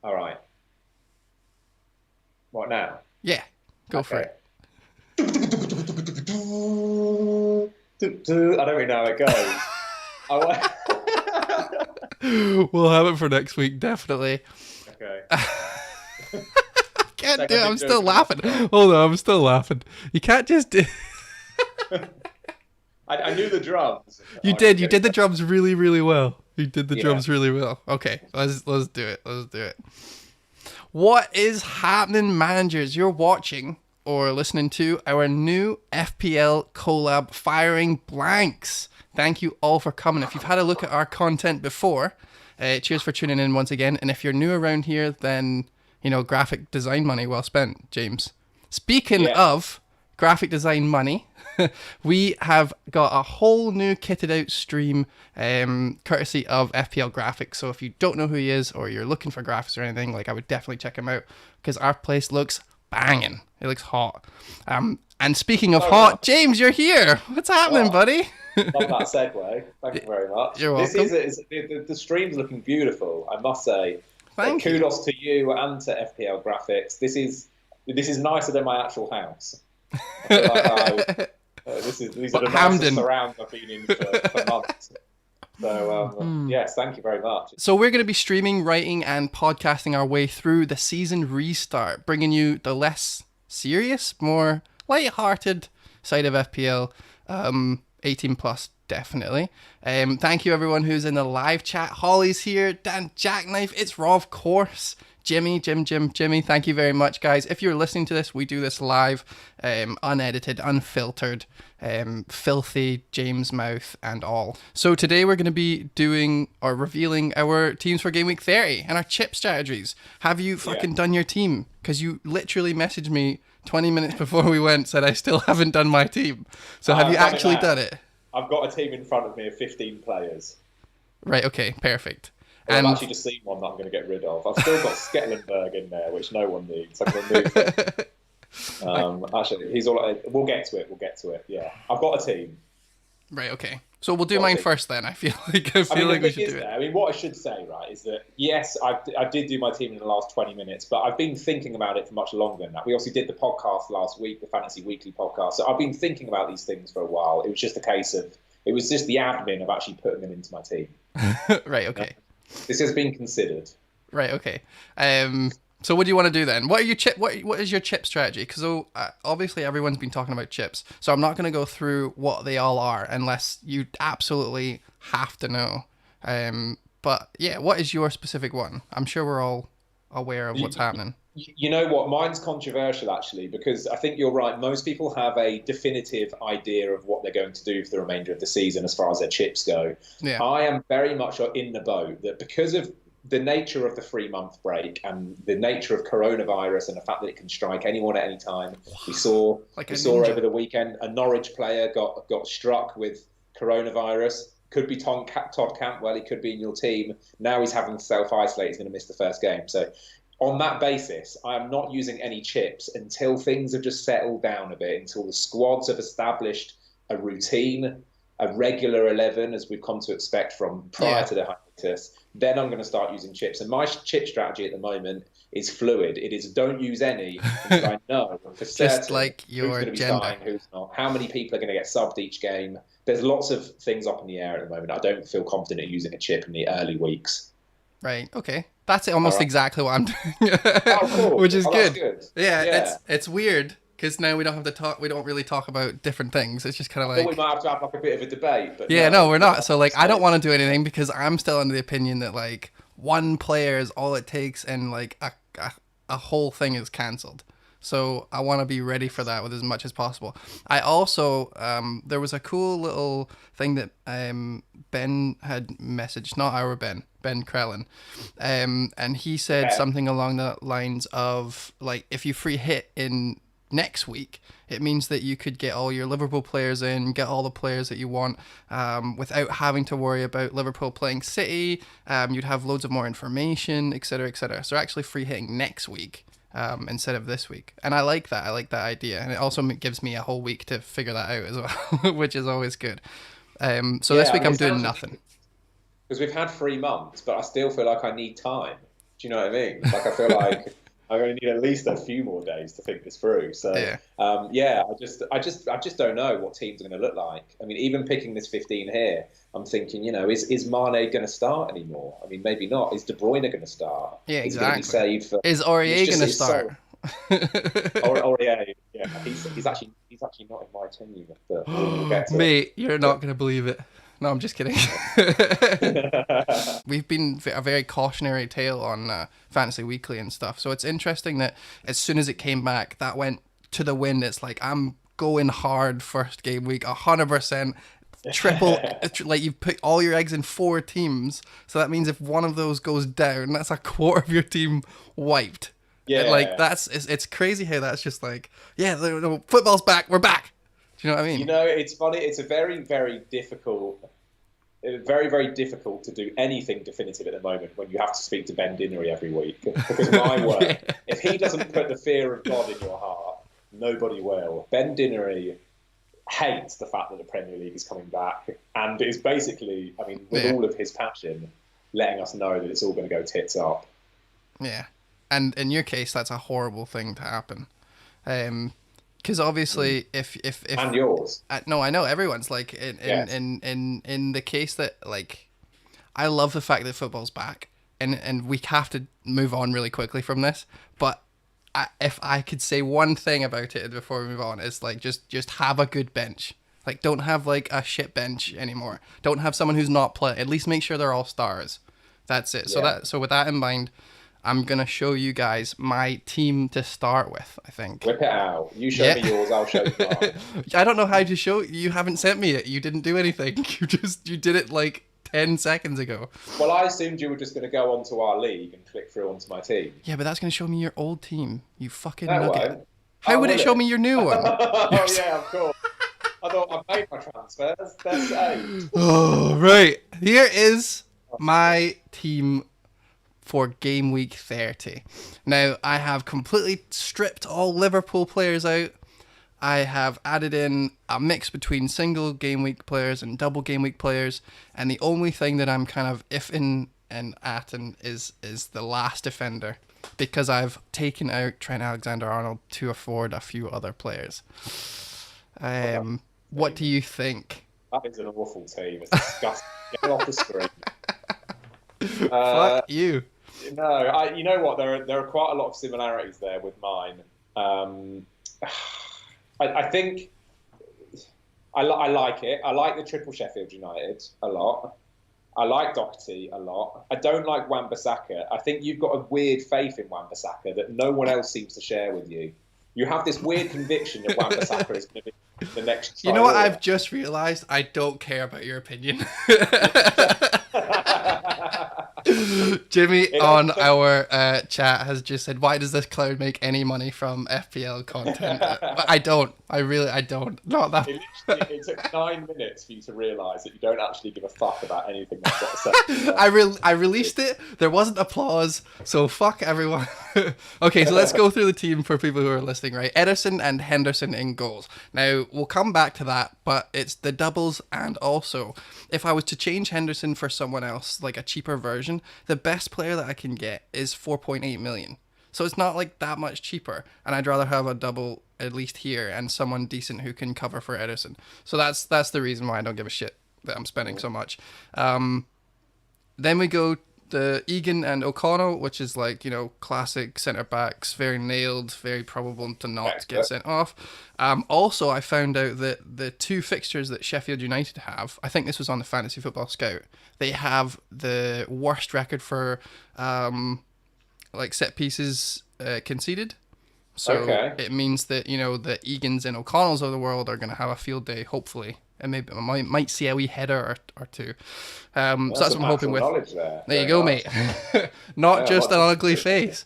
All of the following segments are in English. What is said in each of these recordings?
All right. What now? Yeah, go for Okay. it. I don't really know how it goes. I want... We'll have it for next week, definitely. Okay. Can't do Second, it. I I'm didn't do a still good enough laughing. job. Hold on, I'm still laughing. You can't just do. I knew the drums. You I could did. You get did it the done. drums really, really well. You did the Yeah. drums really well. Okay, let's do it. Let's do it. What is happening, managers? You're watching or listening to our new FPL collab, Firing Blanks. Thank you all for coming. If you've had a look at our content before, cheers for tuning in once again. And if you're new around here, then graphic design money well spent, James. Speaking Yeah. of graphic design money, we have got a whole new kitted out stream courtesy of FPL Graphics. So if you don't know who he is or you're looking for graphics or anything, I would definitely check him out because our place looks banging. It looks hot. And speaking of So hot, much. James, you're here. What's happening, Oh, buddy? love that segue. Thank you very much. You're This welcome. is the stream's looking beautiful, I must say. Thank you. Kudos to you and to FPL Graphics. This is nicer than my actual house. I feel like these are But the nicest Hamden. surrounds I've been in for months. So yes, thank you very much. So we're going to be streaming, writing, and podcasting our way through the season restart, bringing you the less serious, more light-hearted side of FPL. 18 plus, definitely. Thank you everyone who's in the live chat. Holly's here, Dan Jackknife, it's Raw, of course. Jimmy, thank you very much, guys. If you're listening to this, we do this live, unedited, unfiltered, filthy James mouth and all. So today we're going to be doing or revealing our teams for game week 30 and our chip strategies. Have you fucking done your team? Because you literally messaged me 20 minutes before we went, said I still haven't done my team. So have you I've done it actually now. done it? I've got a team in front of me of 15 players. Right, okay, perfect. Well, I've And actually just seen one that I'm going to get rid of. I've still got Sketlenberg in there, which no one needs. I'm going to remove him. Actually, he's all. We'll get to it. We'll get to it. Yeah, I've got a team. right, okay. So we'll do Got a mine team. first then. I feel I mean, the we thing should is, do it. though, I mean, what I should say, right, is that yes, I did do my team in the last 20 minutes, but I've been thinking about it for much longer than that. We also did the podcast last week, the Fantasy Weekly podcast. So I've been thinking about these things for a while. It was just a case of it was just the admin of actually putting them into my team. Right, okay. This has been considered. Right, okay. So what do you want to do then? What are your chip? What is your chip strategy? Because obviously everyone's been talking about chips, so I'm not going to go through what they all are unless you absolutely have to know. But yeah, what is your specific one? I'm sure we're all aware of what's happening. You know what? Mine's controversial actually, because I think you're right. Most people have a definitive idea of what they're going to do for the remainder of the season as far as their chips go. Yeah. I am very much in the boat that because of the nature of the 3 month break and the nature of coronavirus and the fact that it can strike anyone at any time, we saw Like we a saw ninja. over the weekend a Norwich player got struck with coronavirus. Could be Todd Cantwell. He could be in your team. Now he's having to self-isolate. He's going to miss the first game. So on that basis, I am not using any chips until things have just settled down a bit, until the squads have established a routine, a regular 11, as we've come to expect from prior to the hiatus. Then I'm going to start using chips. And my chip strategy at the moment is fluid. It is don't use any until I know for certain Just like who's your going to be gender. starting, who's not, how many people are going to get subbed each game. There's lots of things up in the air at the moment. I don't feel confident in using a chip in the early weeks. Right. Okay. That's All almost right. exactly what I'm doing, Oh, cool. which is Oh, that's good. good. Yeah. Yeah. It's weird because now we don't have to talk. We don't really talk about different things. It's just kind of Thought we like, might have to have like a bit of a debate, but yeah, no, no. we're not. So like, I don't So, want to do anything because I'm still under the opinion that like one player is all it takes, and like a whole thing is cancelled. So I want to be ready for that with as much as possible. I also there was a cool little thing that Ben had messaged, not our Ben Krellin, and he said yeah. something along the lines of like if you free hit in next week, it means that you could get all your Liverpool players in, get all the players that you want, without having to worry about Liverpool playing City. You'd have loads of more information, etc., etc. So actually free hitting next week instead of this week, and I like that. I like that idea, and it also gives me a whole week to figure that out as well, which is always good. So Yeah, this I week mean, I'm it doing sounds nothing. because we've had 3 months, but I still feel like I need time. Do you know what I mean? Like, I feel like I'm going to need at least a few more days to think this through. So, Yeah. I just don't know what teams are going to look like. I mean, even picking this 15 here, I'm thinking, is Mane going to start anymore? I mean, maybe not. Is De Bruyne going to start? Yeah, Is he going to be exactly. saved for? Is Aurier going to start? Yeah, he's actually not in my team, but we'll get to Mate, you're not going to believe it. No, I'm just kidding. it. We've been a very cautionary tale on Fantasy Weekly and stuff. So it's interesting that as soon as it came back, that went to the wind. It's like, I'm going hard first game week, 100%. Triple, like you've put all your eggs in 4 teams. So that means if one of those goes down, that's a quarter of your team wiped. Yeah. And like, it's crazy how that's just like, yeah, football's back. We're back. Do you know what I mean? It's funny. It's a very, very difficult to do anything definitive at the moment when you have to speak to Ben Dinnery every week. Because my word, Yeah. if he doesn't put the fear of God in your heart, nobody will. Ben Dinnery hates the fact that the Premier League is coming back and is basically, I mean, with all of his passion, letting us know that it's all going to go tits up. Yeah. And in your case, that's a horrible thing to happen. Because obviously, if and yours, no, I know everyone's like in the case that like, I love the fact that football's back, and we have to move on really quickly from this. But if I could say one thing about it before we move on, is like just have a good bench. Like, don't have like a shit bench anymore. Don't have someone who's not playing. At least make sure they're all stars. That's it. Yeah. So with that in mind, I'm going to show you guys my team to start with, I think. Whip it out. You show me yours, I'll show you mine. I don't know how to show you. Haven't sent me it. You didn't do anything. You did it like 10 seconds ago. Well, I assumed you were just going to go onto our league and click through onto my team. Yeah, but that's going to show me your old team. You fucking No, nugget. won't. How would it show me your new one? Oh, yeah, of course. I thought I made my transfers. They're saved. Oh, right. Here is my team for game week 30. Now, I have completely stripped all Liverpool players out. I have added in a mix between single game week players and double game week players, and the only thing that I'm kind of iffing and atting is the last defender, because I've taken out Trent Alexander-Arnold to afford a few other players. What do you think? That is an awful team. It's disgusting. Get off the screen. Fuck you. No, you know what? There are quite a lot of similarities there with mine. I think I like it. I like the triple Sheffield United a lot. I like Doherty a lot. I don't like Wan-Bissaka. I think you've got a weird faith in Wan-Bissaka that no one else seems to share with you. You have this weird conviction that Wan-Bissaka is going to be the next. You know what I've just realised? I don't care about your opinion. Jimmy on our chat has just said, why does this clown make any money from FPL content? But I don't. I don't. Not that. It took 9 minutes for you to realise that you don't actually give a fuck about anything that's got to say. I released it. There wasn't applause, so fuck everyone. Okay, so let's go through the team for people who are listening, right? Ederson and Henderson in goals. Now, we'll come back to that, but it's the doubles, and also, if I was to change Henderson for someone else, like a cheaper version, the best player that I can get is 4.8 million. So it's not like that much cheaper, and I'd rather have a double at least here and someone decent who can cover for Ederson. So that's the reason why I don't give a shit that I'm spending so much. Then we go the Egan and O'Connell, which is like, classic centre backs, very nailed, very probable to not get sent off. Also, I found out that the 2 fixtures that Sheffield United have, I think this was on the Fantasy Football Scout, they have the worst record for set pieces conceded. So it means that, the Egans and O'Connells of the world are going to have a field day, hopefully. And maybe I might see a wee header or two. So that's what I'm hoping with. There you go, mate. Not just an ugly face.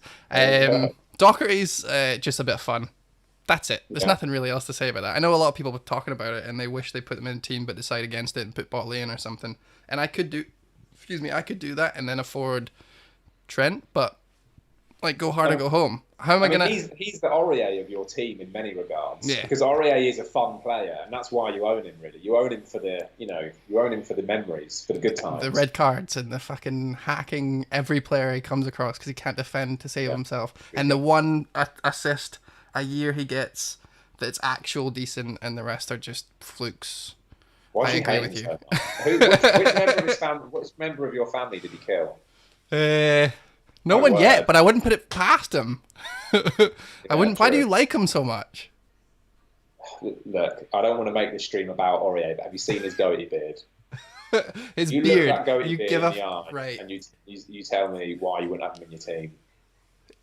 Doherty's just a bit of fun. That's it. There's nothing really else to say about that. I know a lot of people were talking about it and they wish they put them in a team but decide against it and put Botley in or something. And I could do that and then afford Trent, but like go hard or go home. How am I gonna? He's the Aurier of your team in many regards, Yeah. because Aurier is a fun player, and that's why you own him. Really, you own him for the memories, for the good times. The red cards and the fucking hacking every player he comes across because he can't defend to save himself. And the one assist a year he gets that's actual decent, and the rest are just flukes. Why I do you agree hate with him you. so much? Which member of his family? Which member of your family did he kill? No My one yet, word. but I wouldn't put it past him. I wouldn't. Why do true. you like him so much? Look, I don't want to make this stream about Aurier, but have you seen his goatee beard? His You beard. look that goatee You beard give in a the eye, right. and you tell me why you wouldn't have him in your team.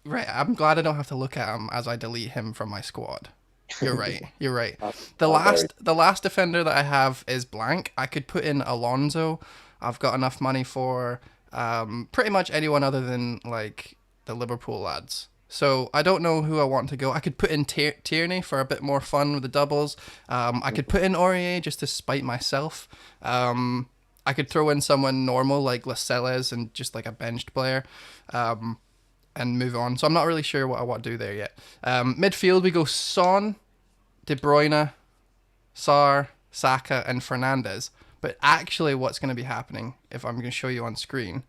Right. I'm glad I don't have to look at him as I delete him from my squad. You're right. You're right. The last defender that I have is blank. I could put in Alonso. I've got enough money for pretty much anyone other than like the Liverpool lads. So I don't know who I want to go. I could put in Tierney for a bit more fun with the doubles. I could put in Aurier just to spite myself. I could throw in someone normal like Lascelles and just like a benched player. And move on. So I'm not really sure what I want to do there yet. Midfield, we go Son, De Bruyne, Sarr, Saka, and Fernandes. But actually what's going to be happening, if I'm going to show you on screen,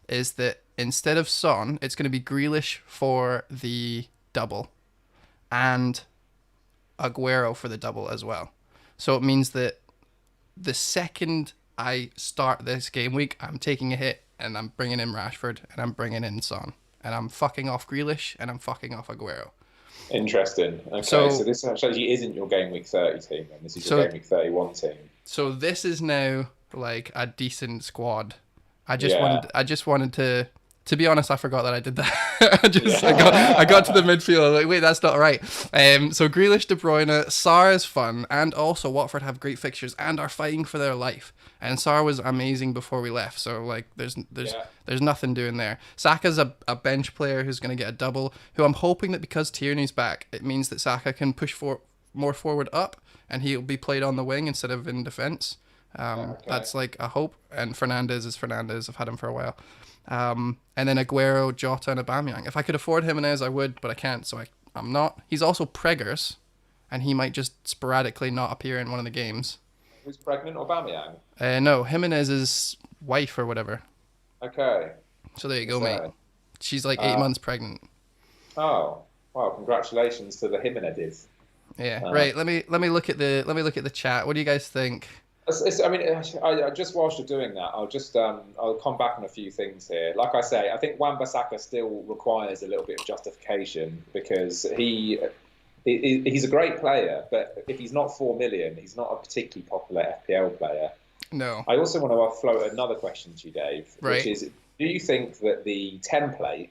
is that instead of Son, it's going to be Grealish for the double and Aguero for the double as well. So it means that the second I start this game week, I'm taking a hit and I'm bringing in Rashford and I'm bringing in Son. And I'm fucking off Grealish and I'm fucking off Aguero. Interesting. Okay, so this actually isn't your game week 30 team, then. This is your game week 31 team. So this is now like a decent squad. I just wanted to be honest, I forgot that I did that. I got to the midfield. I was like, wait, that's not right. So Grealish, De Bruyne, Sarr is fun, and also Watford have great fixtures and are fighting for their life. And Sarr was amazing before we left, so like there's nothing doing there. Saka's a bench player who's going to get a double. Who I'm hoping that because Tierney's back, it means that Saka can push more forward up, and he'll be played on the wing instead of in defence. That's like a hope. And Fernandes is Fernandes. I've had him for a while. And then Aguero, Jota, and Aubameyang. If I could afford Jimenez, I would, but I can't, so I'm not. He's also preggers, and he might just sporadically not appear in one of the games. Who's pregnant? Aubameyang? No, Jimenez's wife or whatever. Okay. So there you go, mate. She's like 8 months pregnant. Oh, well, congratulations to the Jimenezes. Yeah, right. Let me look at the chat. What do you guys think? I just whilst you're doing that, I'll come back on a few things here. Like I say, I think Wan-Bissaka still requires a little bit of justification because he's a great player, but if he's not 4 million, he's not a particularly popular FPL player. No. I also want to float another question to you, Dave, right. Which is, do you think that the template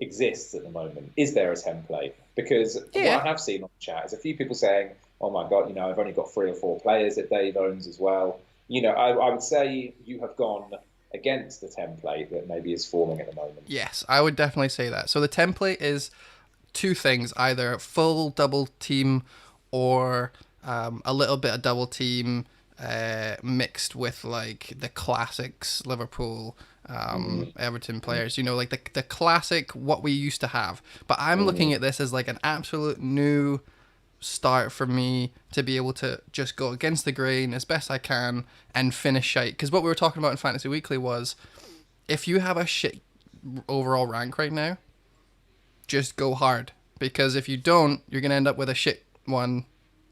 exists at the moment? Is there a template? Because what I have seen on the chat is a few people saying, oh my God, I've only got 3 or 4 players that Dave owns as well. I would say you have gone against the template that maybe is forming at the moment. Yes, I would definitely say that. So the template is 2 things, either full double team or a little bit of double team mixed with like the classics, Liverpool, Everton players, like the classic, what we used to have. But I'm looking at this as like an absolute new start for me to be able to just go against the grain as best I can and finish shite. Because what we were talking about in Fantasy Weekly was if you have a shit overall rank right now, just go hard. Because if you don't, you're going to end up with a shit one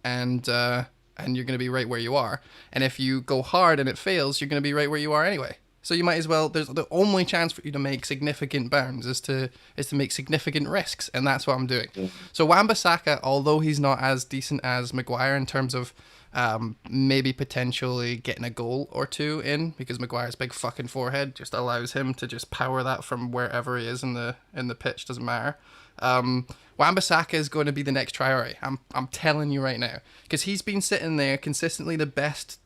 and you're going to be right where you are. And if you go hard and it fails, you're going to be right where you are anyway. So you might as well, there's the only chance for you to make significant bounds is to make significant risks, and that's what I'm doing. So Wan-Bissaka, although he's not as decent as Maguire in terms of maybe potentially getting a goal or 2 in, because Maguire's big fucking forehead just allows him to just power that from wherever he is in the pitch, doesn't matter. Wan-Bissaka is going to be the next priority. I'm telling you right now, because he's been sitting there consistently the best,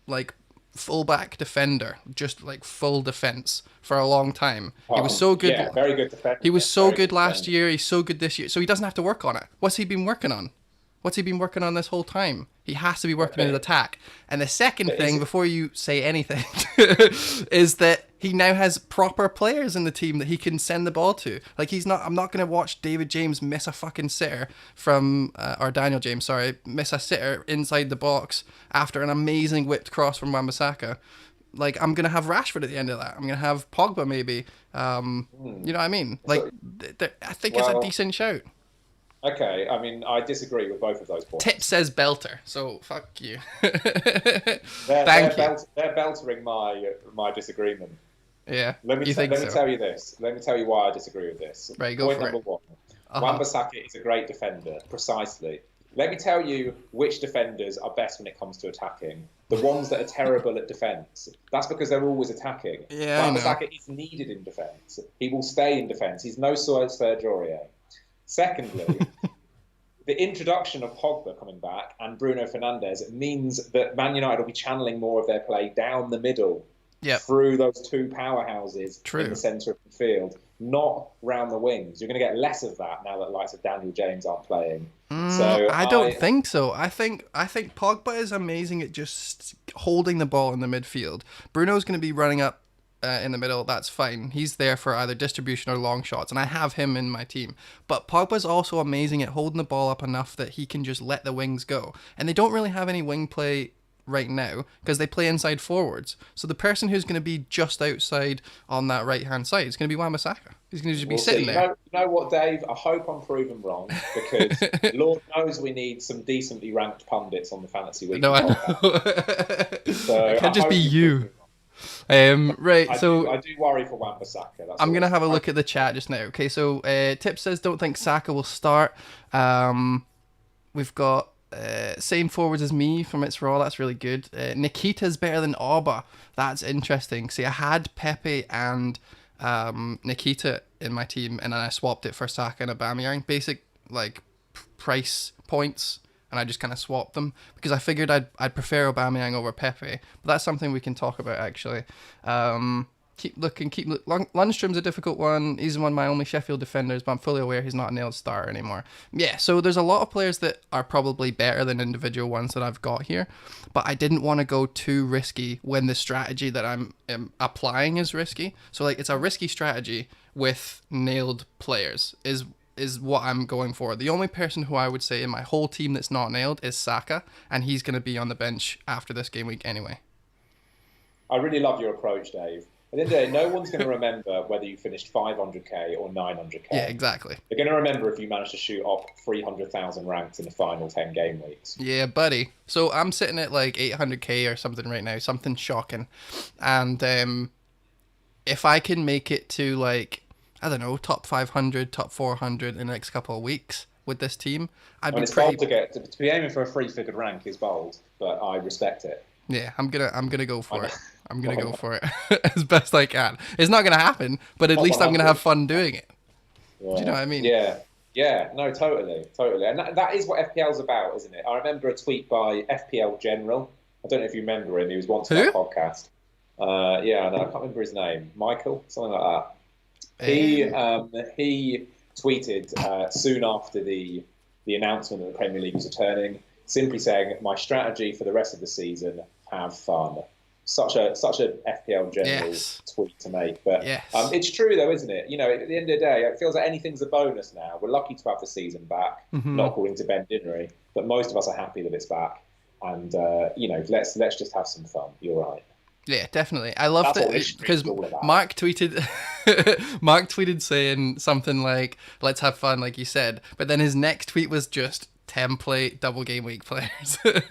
like, fullback defender, just like full defense for a long time. He was so good. Yeah, very good defender. He was so good last year. He's so good this year. So he doesn't have to work on it. What's he been working on? What's he been working on this whole time? He has to be working in his attack. And the second But thing, before you say anything, is that he now has proper players in the team that he can send the ball to. Like, I'm not going to watch David James miss a fucking sitter or Daniel James, sorry, miss a sitter inside the box after an amazing whipped cross from Wan-Bissaka. Like, I'm going to have Rashford at the end of that. I'm going to have Pogba maybe. You know what I mean? Like, I think it's a decent shout. Okay, I mean, I disagree with both of those points. Tip says belter, so fuck you. Thank you. They're beltering my disagreement. Yeah, let me tell you this. Let me tell you why I disagree with this. Right, go Point for number it. one. Wan-Bissaka is a great defender, precisely. Let me tell you which defenders are best when it comes to attacking. The ones that are terrible at defence. That's because they're always attacking. Yeah, Wan-Bissaka is needed in defence. He will stay in defence. He's no Serge Aurier. Secondly, the introduction of Pogba coming back and Bruno Fernandes means that Man United will be channeling more of their play down the middle through those two powerhouses in the centre of the field, not round the wings. You're going to get less of that now that the likes of Daniel James aren't playing. So I don't think so. I think Pogba is amazing at just holding the ball in the midfield. Bruno's going to be running up in the middle. That's fine. He's there for either distribution or long shots, and I have him in my team. But Pogba's also amazing at holding the ball up enough that he can just let the wings go. And they don't really have any wing play right now because they play inside forwards. So the person who's going to be just outside on that right-hand side is going to be Wan-Bissaka. He's going to just be sitting there. You know what, Dave? I hope I'm proven wrong because Lord knows we need some decently ranked pundits on the Fantasy Weekly podcast. So it can't just be you. Right, I do worry for Wan-Bissaka. I'm going to have a look at the chat just now. Okay, so Tip says, don't think Saka will start. We've got same forwards as me from It's Raw. That's really good. Nikita's better than Auba. That's interesting. See, I had Pepe and Nikita in my team, and then I swapped it for Saka and Aubameyang. Basic, like, price points. And I just kind of swapped them because I figured I'd prefer Aubameyang over Pepe. But that's something we can talk about, actually. Keep looking. Lundstrom's a difficult one. He's one of my only Sheffield defenders, but I'm fully aware he's not a nailed starter anymore. Yeah, so there's a lot of players that are probably better than individual ones that I've got here. But I didn't want to go too risky when the strategy that I'm applying is risky. So, like, it's a risky strategy with nailed players is what I'm going for. The only person who I would say in my whole team that's not nailed is Saka, and he's going to be on the bench after this game week anyway. I really love your approach, Dave. At the end of the day, no one's going to remember whether you finished 500k or 900k. Yeah, exactly. They're going to remember if you managed to shoot up 300,000 ranks in the final 10 game weeks. Yeah, buddy. So I'm sitting at like 800k or something right now, something shocking. And if I can make it to, like, I don't know, top 500, top 400 in the next couple of weeks with this team, it's bold to be aiming for a three-figured rank is bold, but I respect it. Yeah, I'm gonna go for it. I'm gonna go for it as best I can. It's not gonna happen, but at least I'm gonna have fun doing it. Yeah. Do you know what I mean? Yeah, no, totally, and that is what FPL's about, isn't it? I remember a tweet by FPL General. I don't know if you remember him. He was once on our podcast. I can't remember his name. Michael, something like that. He tweeted soon after the announcement that the Premier League was returning, simply saying, "My strategy for the rest of the season: have fun." Such a FPL general tweet to make, but it's true though, isn't it? You know, at the end of the day, it feels like anything's a bonus now. We're lucky to have the season back, not according to Ben Dinnery, but most of us are happy that it's back, and let's just have some fun. You're right. Yeah, definitely. I love that because Mark tweeted saying something like, "Let's have fun," like you said, but then his next tweet was just template double game week players. And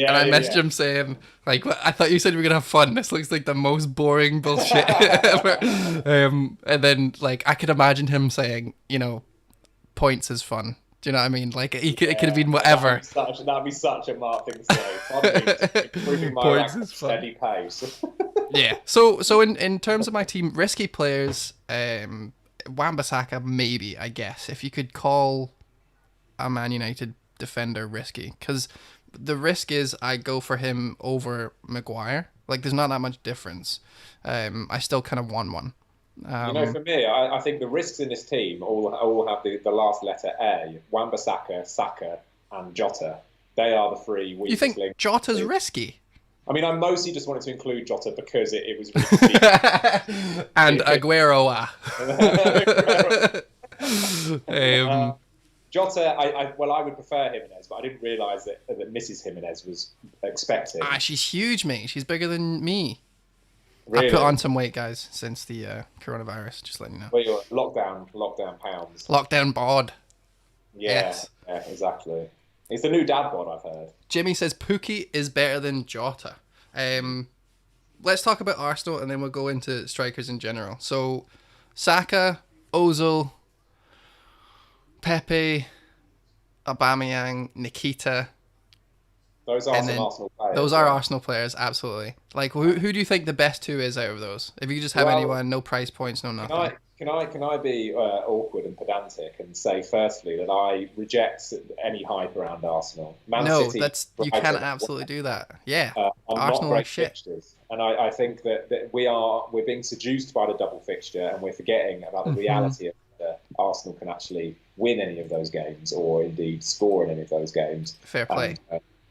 I messaged him saying, like, I thought you said we were gonna have fun. This looks like the most boring bullshit ever. And then, like, I could imagine him saying, points is fun. Do you know what I mean? Like, it could have been whatever. That'd be such a Mark thing to say. Improving my rank at steady pace. Yeah. So in terms of my team, risky players, Wan-Bissaka, maybe, I guess, if you could call a Man United defender risky, because the risk is I go for him over Maguire. Like, there's not that much difference. I still kind of want one. For me, I think the risks in this team all have the last letter A. Wan-Bissaka, Saka, and Jota. They are the three You weakest think links. Jota's risky? I mean, I mostly just wanted to include Jota because it was really steep. And Aguero. Jota, I would prefer Jimenez, but I didn't realise that Mrs. Jimenez was expecting. She's huge, mate. She's bigger than me. Really? I put on some weight, guys, since the coronavirus. Just letting you know. Well, you're lockdown pounds. Lockdown bod. Yeah, Yes. yeah, exactly. It's the new dad bod, I've heard. Jimmy says Pookie is better than Jota. Let's talk about Arsenal and then we'll go into strikers in general. So, Saka, Ozil, Pepe, Aubameyang, Nikita. Those are some Arsenal players. Those are Arsenal players, absolutely. Like, who do you think the best two is out of those? If you could just have anyone, no price points, no nothing. Can I be awkward and pedantic and say firstly that I reject any hype around Arsenal? City, you can absolutely do that. Yeah, Arsenal are shit. Fixtures. And I think that we're being seduced by the double fixture and we're forgetting about the reality of that Arsenal can actually win any of those games or indeed score in any of those games. Fair play.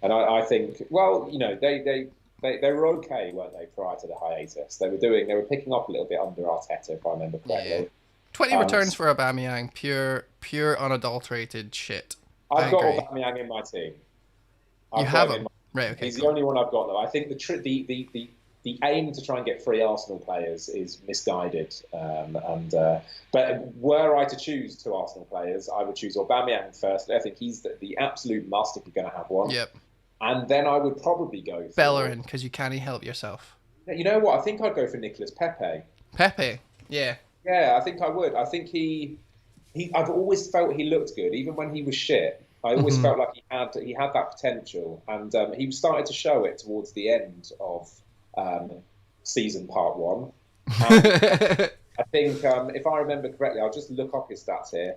And I think, well, they were okay, weren't they, prior to the hiatus? They were picking up a little bit under Arteta, if I remember correctly. Yeah. 20 returns for Aubameyang, pure unadulterated shit. I've got Aubameyang in my team. You have him? Right, okay. He's the only one I've got, though. I think the aim to try and get free Arsenal players is misguided. But were I to choose two Arsenal players, I would choose Aubameyang firstly. I think he's the absolute must if you're going to have one. Yep. And then I would probably go for Bellerin, because you can't help yourself. You know what? I think I'd go for Nicolas Pepe. Pepe, yeah. Yeah, I think I would. I think I've always felt he looked good, even when he was shit. I always felt like he had that potential, and he started to show it towards the end of season part 1. I think, if I remember correctly, I'll just look up his stats here.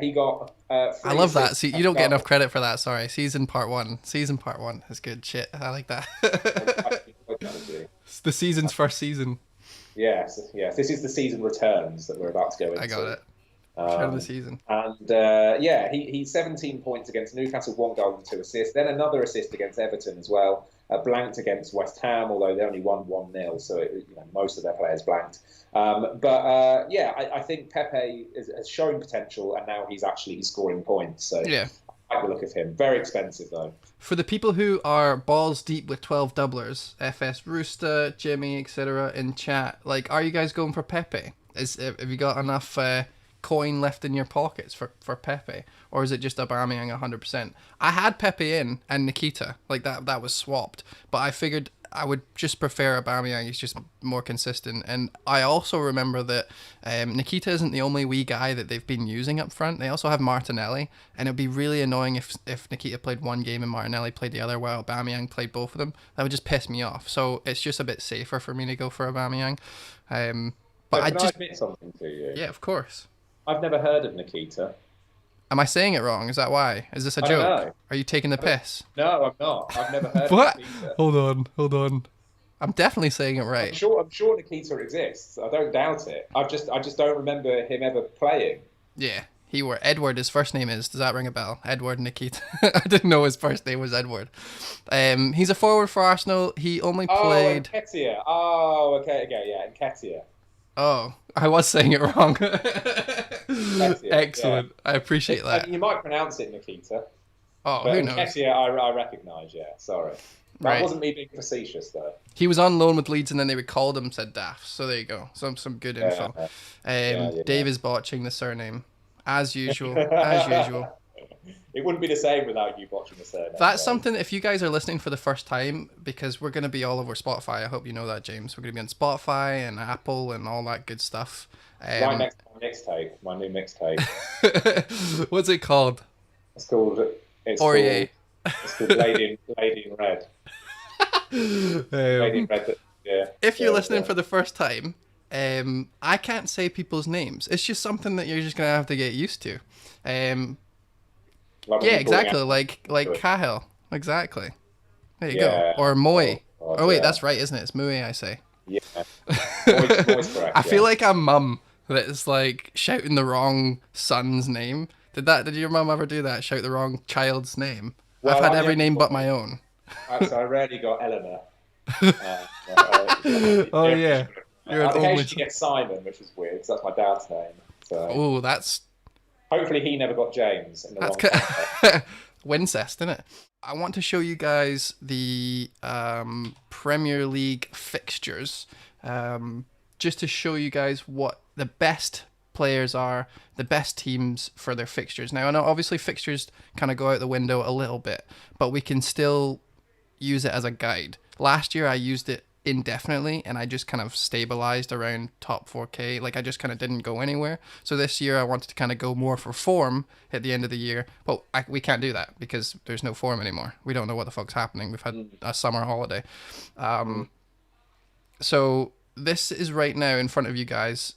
He got. I love that. See, you don't get enough credit for that. Sorry, season part 1. Season part 1 is good shit. I like that. It's the season's first season. Yes. This is the season returns that we're about to go into. I got it. Return of the season. And he's 17 points against Newcastle, 1 goal and 2 assists. Then another assist against Everton as well. Blanked against West Ham, although they only won 1-0, so most of their players blanked. I think Pepe has shown potential, and now he's scoring points. So yeah, I like the look of him. Very expensive though. For the people who are balls deep with 12 doublers, FS Rooster, Jimmy, etc. in chat, like, are you guys going for Pepe? Have you got enough coin left in your pockets for Pepe, or is it just Aubameyang 100%? I had Pepe in and Nikita, like that was swapped, but I figured I would just prefer Aubameyang. He's just more consistent, and I also remember that Nikita isn't the only wee guy that they've been using up front. They also have Martinelli, and it'd be really annoying if Nikita played one game and Martinelli played the other while Aubameyang played both of them. That would just piss me off. So it's just a bit safer for me to go for Aubameyang. But I admit something to you? Yeah, of course. I've never heard of Nikita. Am I saying it wrong? Is that why? Is this a joke? Are you taking the piss? No, I'm not. I've never heard what? of Nikita. Hold on. I'm definitely saying it right. I'm sure Nikita exists. I don't doubt it. I just don't remember him ever playing. Yeah, Edward, his first name is. Does that ring a bell? Edward Nikita. I didn't know his first name was Edward. He's a forward for Arsenal. He only played... Nketiah. Oh, okay, yeah, Nketiah. Oh, I was saying it wrong. Excellent. Yeah. I appreciate that. You might pronounce it Nikita. Oh, but who knows? Nketiah, I recognise, yeah. Sorry. That wasn't me being facetious, though. He was on loan with Leeds and then they recalled him, said Daft. So there you go. Some good info. Dave is botching the surname. As usual. It wouldn't be the same without you watching the surname. That's something, if you guys are listening for the first time, because we're going to be all over Spotify. I hope you know that, James. We're going to be on Spotify and Apple and all that good stuff. My new mixtape. What's it called? It's called Aurier. It's called Lady in Red. Lady in Red. Yeah. If you're listening for the first time, I can't say people's names. It's just something that you're just going to have to get used to. Yeah, exactly. Like Cahill. Exactly. There you go. Or Moy. Oh, wait, that's right, isn't it? It's Moy, I say. Yeah. Moy's correct, I feel like I'm mum that's like shouting the wrong son's name. Did your mum ever do that? Shout the wrong child's name? I've Well, had I'm the every only name but boy, my own. so I rarely got Eleanor. Oh yeah, you're an I'd only occasionally son. get Simon, which was weird because that's my dad's name. So Oh, hopefully he never got James in the that's wrong context. Wincest, isn't it? I want to show you guys the Premier League fixtures, just to show you guys what the best players are, the best teams for their fixtures. Now, I know obviously fixtures kind of go out the window a little bit, but we can still use it as a guide. Last year, I used it indefinitely and I just kind of stabilized around top 4K. Like I just kind of didn't go anywhere. So this year, I wanted to kind of go more for form at the end of the year. But we can't do that because there's no form anymore. We don't know what the fuck's happening. We've had a summer holiday. So this is right now in front of you guys.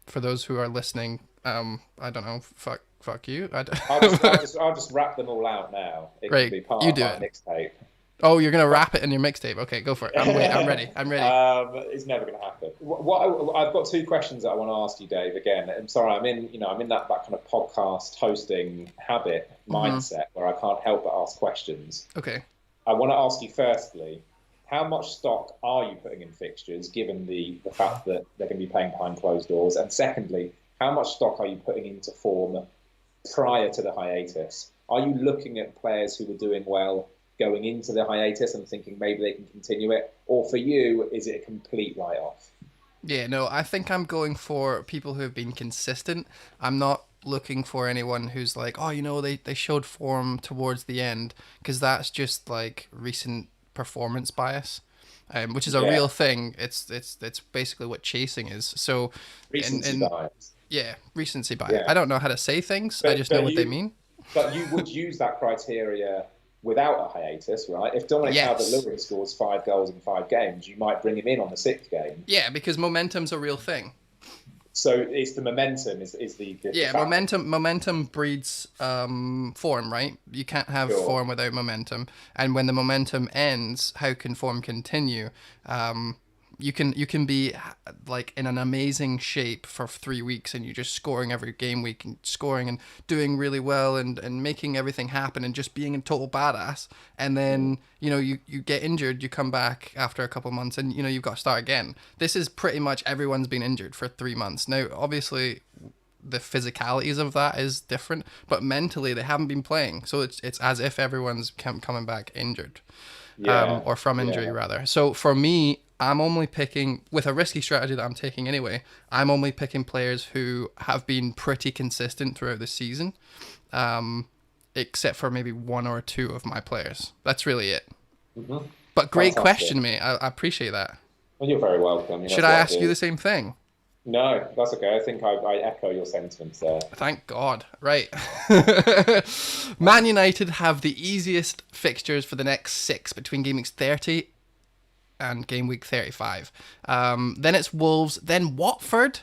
For those who are listening, I don't know, fuck you. I'll just wrap them all out now. It can Right, be part you of do my it. mixtape. Oh, you're gonna wrap it in your mixtape. Okay, go for it. I'm ready. I'm ready. It's never going to happen. I've got two questions that I want to ask you, Dave. Again, I'm sorry, I'm in that kind of podcast hosting habit mindset where I can't help but ask questions. Okay. I want to ask you firstly, how much stock are you putting in fixtures, given the fact that they're going to be playing behind closed doors? And secondly, how much stock are you putting into form prior to the hiatus? Are you looking at players who were doing well going into the hiatus and thinking maybe they can continue it? Or for you, is it a complete write-off? Yeah, no, I think I'm going for people who have been consistent. I'm not looking for anyone who's like, oh, they showed form towards the end, because that's just like recent performance bias, which is a Yeah, real thing. It's basically what chasing is. So, recency and bias. yeah, recency bias. Yeah, I don't know how to say things. I but just know what they mean. but you would use that criteria without a hiatus, right? If Dominic Yes. Calvert-Lewin scores 5 goals in 5 games, you might bring him in on the sixth game. Yeah, because momentum's a real thing. So it's the momentum is the Yeah, factor. momentum breeds form, right? You can't have Sure. form without momentum. And when the momentum ends, how can form continue? You can be like in an amazing shape for 3 weeks and you're just scoring every game week and scoring and doing really well and making everything happen and just being a total badass. And then, you get injured, you come back after a couple months and, you've got to start again. This is pretty much everyone's been injured for 3 months. Now, obviously, the physicalities of that is different, but mentally they haven't been playing. So it's as if everyone's coming back injured. Yeah, Or from injury yeah. rather. So for me, I'm only picking, with a risky strategy that I'm taking anyway, I'm only picking players who have been pretty consistent throughout the season, except for maybe one or two of my players. That's really it. Mm-hmm. But great Fantastic. question, mate. I appreciate that. Well, you're very welcome. Should That's I what I ask you do. the same thing? No, that's okay. I think I echo your sentiments there. Thank God. Right. Man United have the easiest fixtures for the next 6 between game weeks 30 and game week 35. Then it's Wolves, then Watford,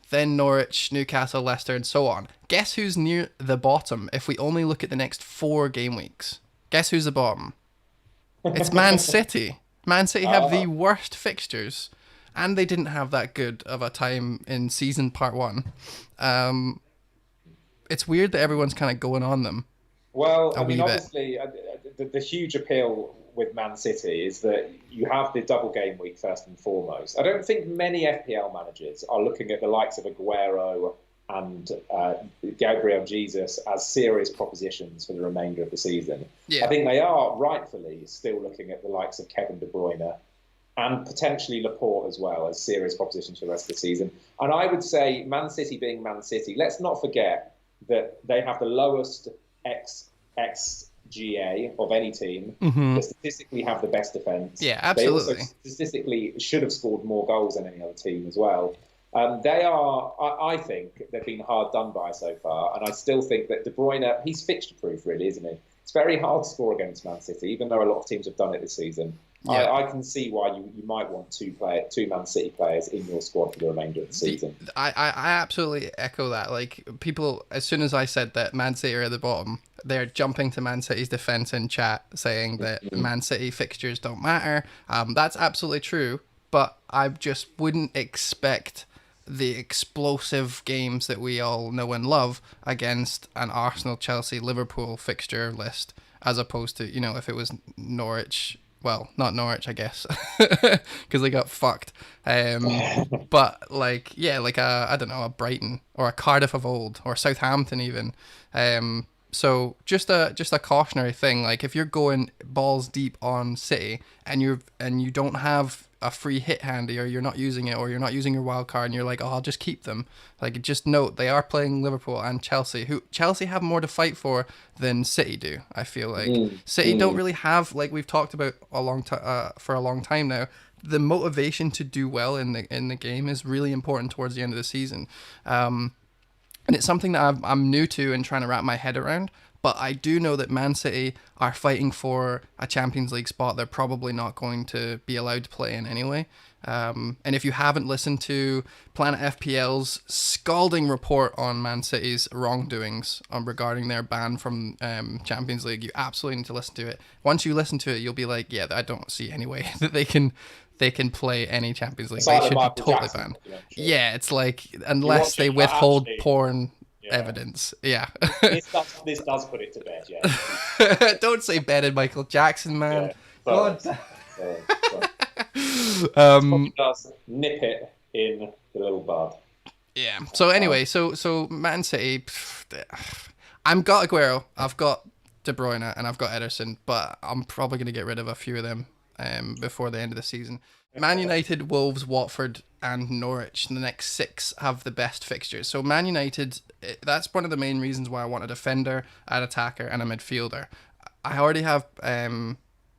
then Norwich, Newcastle, Leicester, and so on. Guess who's near the bottom if we only look at the next 4 game weeks? Guess who's the bottom? It's Man City. Man City have the worst fixtures, and they didn't have that good of a time in season part 1. It's weird that everyone's kind of going on them Well, a I mean, wee bit. obviously, the huge appeal with Man City is that you have the double game week first and foremost. I don't think many FPL managers are looking at the likes of Aguero and Gabriel Jesus as serious propositions for the remainder of the season. Yeah. I think they are rightfully still looking at the likes of Kevin De Bruyne and potentially Laporte as well as serious propositions for the rest of the season. And I would say Man City being Man City, let's not forget that they have the lowest XGA of any team. Mm-hmm. They statistically have the best defence. Yeah, They also absolutely. statistically should have scored more goals than any other team as well. They are, I think, they've been hard done by so far, and I still think that De Bruyne, he's fixture-proof, really, isn't he? It's very hard to score against Man City, even though a lot of teams have done it this season. Yeah. I can see why you might want two Man City players in your squad for the remainder of the season. I absolutely echo that. Like, people, as soon as I said that Man City are at the bottom, they're jumping to Man City's defence in chat saying that Man City fixtures don't matter. That's absolutely true, but I just wouldn't expect the explosive games that we all know and love against an Arsenal, Chelsea, Liverpool fixture list, as opposed to, if it was Norwich. Well, not Norwich, I guess, because they got fucked. But like I don't know, a Brighton or a Cardiff of old or Southampton even. So just a cautionary thing. Like if you're going balls deep on City and you don't have a free hit handy, or you're not using it, or you're not using your wild card, and you're like, oh, I'll just keep them. Like, just note they are playing Liverpool and Chelsea, who Chelsea have more to fight for than City do. I feel like City don't really have, like we've talked about for a long time now. The motivation to do well in the game is really important towards the end of the season. And it's something that I'm new to and trying to wrap my head around. But I do know that Man City are fighting for a Champions League spot they're probably not going to be allowed to play in anyway. And if you haven't listened to Planet FPL's scalding report on Man City's wrongdoings regarding their ban from Champions League, you absolutely need to listen to it. Once you listen to it, you'll be like, yeah, I don't see any way that they can play any Champions League. They should be totally banned. Yeah, it's like, unless they withhold porn evidence. Yeah. this does put it to bed, yeah. Don't say bedded Michael Jackson, man. Yeah, God. Does nip it in the little bud. Yeah. So anyway, so Man City, I've got Aguero, I've got De Bruyne, and I've got Ederson, but I'm probably going to get rid of a few of them before the end of the season. Man United, Wolves, Watford, and Norwich, the next 6 have the best fixtures. So Man United, that's one of the main reasons why I want a defender, an attacker, and a midfielder. I already have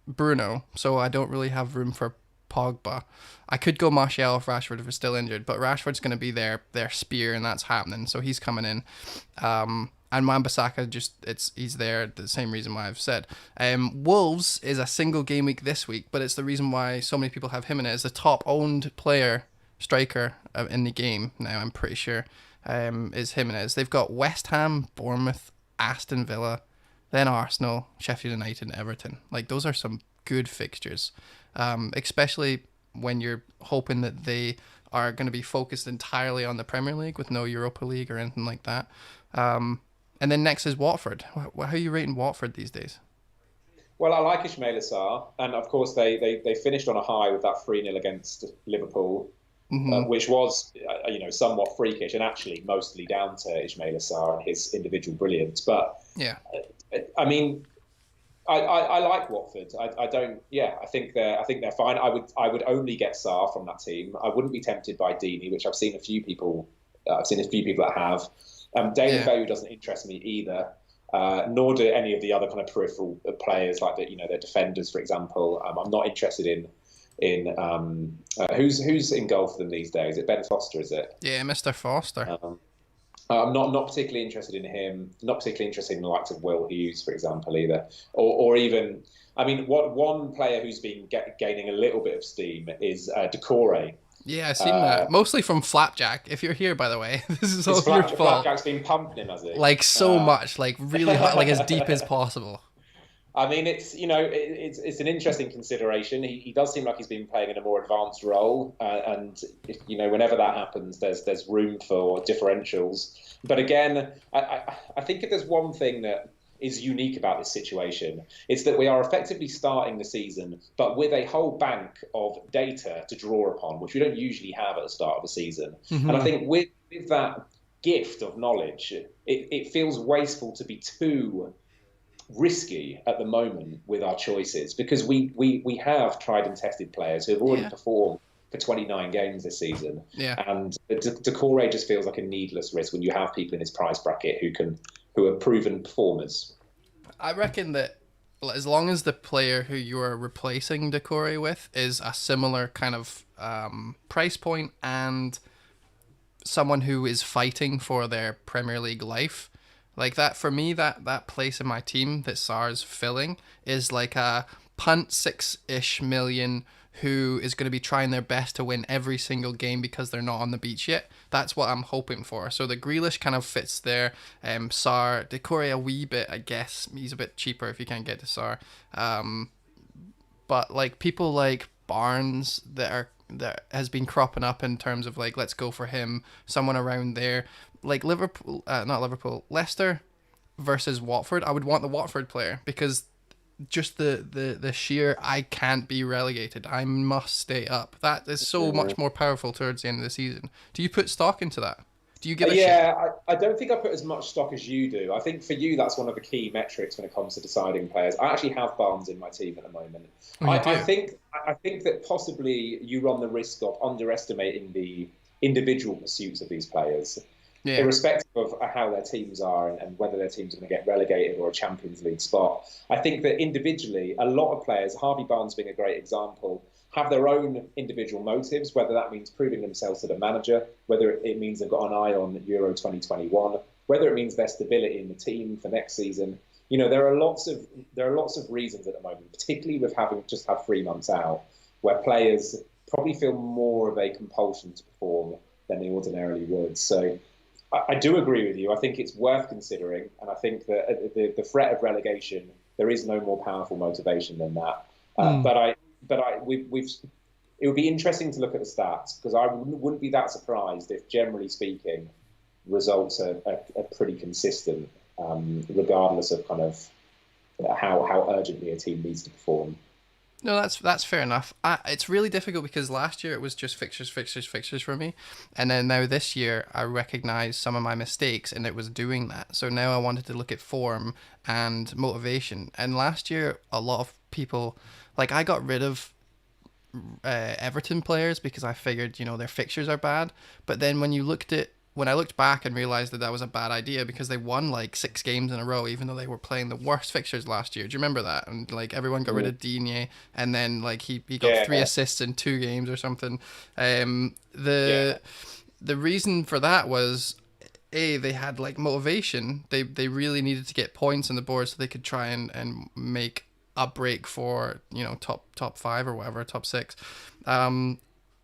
Bruno, so I don't really have room for Pogba. I could go Martial if Rashford was still injured, but Rashford's going to be their spear, and that's happening, so he's coming in. And Wan-Bissaka, he's there, the same reason why I've said. Wolves is a single game week this week, but it's the reason why so many people have Jimenez, the top owned striker in the game now, I'm pretty sure, is Jimenez. They've got West Ham, Bournemouth, Aston Villa, then Arsenal, Sheffield United, and Everton. Like, those are some good fixtures, especially when you're hoping that they are going to be focused entirely on the Premier League with no Europa League or anything like that. And then next is Watford. How are you rating Watford these days? Well, I like Ismail Assar, and of course they finished on a high with that 3-0 against Liverpool, which was somewhat freakish and actually mostly down to Ismail Assar and his individual brilliance. But yeah, I mean, I like Watford. I don't. Yeah, I think they're fine. I would only get Sarr from that team. I wouldn't be tempted by Deeney, which I've seen a few people that have. David Bowie doesn't interest me either, nor do any of the other kind of peripheral players like their defenders, for example. I'm not interested in who's in goal for them these days. Is it Ben Foster? Is it? Yeah, Mr. Foster. I'm not particularly interested in him. Not particularly interested in the likes of Will Hughes, for example, either, or even. I mean, one player who's been gaining a little bit of steam is Decore. Yeah, I've seen that. Mostly from Flapjack. If you're here, by the way, this is all your fault. Flapjack's been pumping him, has he? Like so much, like really hot, like as deep as possible. I mean, it's an interesting consideration. He does seem like he's been playing in a more advanced role, and whenever that happens, there's room for differentials. But again, I think if there's one thing that is unique about this situation, it's that we are effectively starting the season, but with a whole bank of data to draw upon, which we don't usually have at the start of the season. Mm-hmm. And I think with that gift of knowledge, it feels wasteful to be too risky at the moment with our choices, because we have tried and tested players who have already performed for 29 games this season. Yeah. And Decore just feels like a needless risk when you have people in his price bracket who are proven performers. I reckon that as long as the player who you are replacing Decore with is a similar kind of price point and someone who is fighting for their Premier League life, like that, for me, that place in my team that Sarr's filling is like a punt 6-ish million who is going to be trying their best to win every single game because they're not on the beach yet. That's what I'm hoping for. So the Grealish kind of fits there. Sarr, Decore a wee bit, I guess. He's a bit cheaper if you can't get to Sarr. But like people like Barnes that that has been cropping up in terms of like, let's go for him, someone around there, like Liverpool, not Liverpool, Leicester versus Watford. I would want the Watford player because just the sheer I can't be relegated, I must stay up. That is so much more powerful towards the end of the season. Do you put stock into that? Do you give a shit? Yeah, I don't think I put as much stock as you do. I think for you, that's one of the key metrics when it comes to deciding players. I actually have Barnes in my team at the moment. Oh, you do? I think that possibly you run the risk of underestimating the individual pursuits of these players, irrespective of how their teams are and whether their teams are going to get relegated or a Champions League spot. I think that individually, a lot of players, Harvey Barnes being a great example, have their own individual motives, whether that means proving themselves to the manager, whether it means they've got an eye on Euro 2021, whether it means their stability in the team for next season. You know, there are lots of reasons at the moment, particularly with having just had 3 months out, where players probably feel more of a compulsion to perform than they ordinarily would. So I do agree with you. I think it's worth considering, and I think that the threat of relegation, there is no more powerful motivation than that. It would be interesting to look at the stats because I wouldn't be that surprised if, generally speaking, results are pretty consistent, regardless of kind of how urgently a team needs to perform. No, that's fair enough. It's really difficult because last year it was just fixtures for me, and then now this year I recognise some of my mistakes and it was doing that. So now I wanted to look at form and motivation. And last year a lot of people, like I got rid of Everton players because I figured their fixtures are bad. But then when I looked back and realised that was a bad idea because they won like 6 games in a row, even though they were playing the worst fixtures last year. Do you remember that? And like everyone got rid of Digne, and then like he got 3 assists in 2 games or something. The reason for that was they had like motivation. They really needed to get points on the board so they could try and make a break for top 5 or whatever, top 6.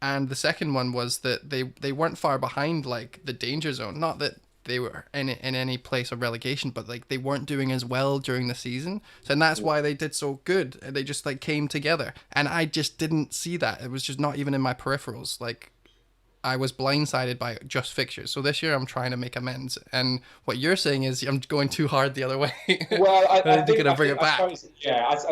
And the second one was that they weren't far behind like the danger zone. Not that they were in any place of relegation, but like they weren't doing as well during the season. So, and that's why they did so good. They just like came together, and I just didn't see that. It was just not even in my peripherals. Like I was blindsided by just fixtures. So this year I'm trying to make amends. And what you're saying is I'm going too hard the other way. Well, I think to bring it back. I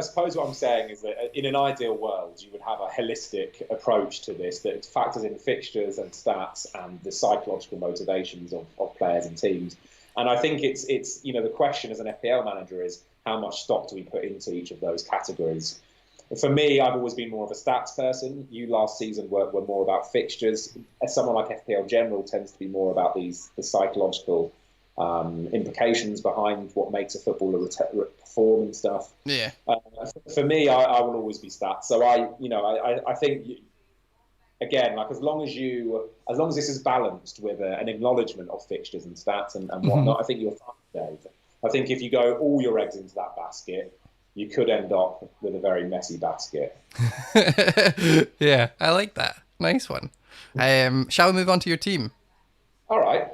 suppose what I'm saying is that in an ideal world, you would have a holistic approach to this that factors in fixtures and stats and the psychological motivations of players and teams. And I think it's the question as an FPL manager is how much stock do we put into each of those categories? For me, I've always been more of a stats person. You last season were more about fixtures. As someone like FPL General tends to be more about the psychological implications behind what makes a footballer perform and stuff. Yeah. For me, I will always be stats. So I think again, like as long as this is balanced with an acknowledgement of fixtures and stats and whatnot, I think you're fine, Dave. I think if you go all your eggs into that basket, you could end up with a very messy basket. Yeah, I like that. Nice one. Shall we move on to your team? All right.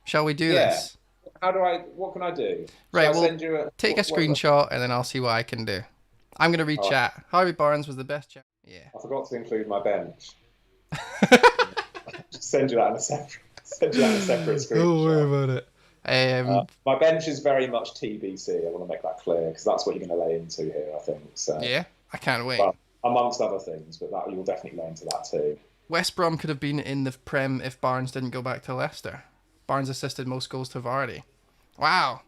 Shall we do this? What can I do? Right, well, take a screenshot and then I'll see what I can do. I'm going to read chat. Right. Harvey Barnes was the best chat. Yeah. I forgot to include my bench. Just send you that in a separate screenshot. Don't worry about it. My bench is very much TBC. I want to make that clear because that's what you're going to lay into here, I think. So, yeah, I can't wait. But amongst other things, but you'll definitely lay into that too. West Brom could have been in the Prem if Barnes didn't go back to Leicester. Barnes assisted most goals to Vardy. Wow,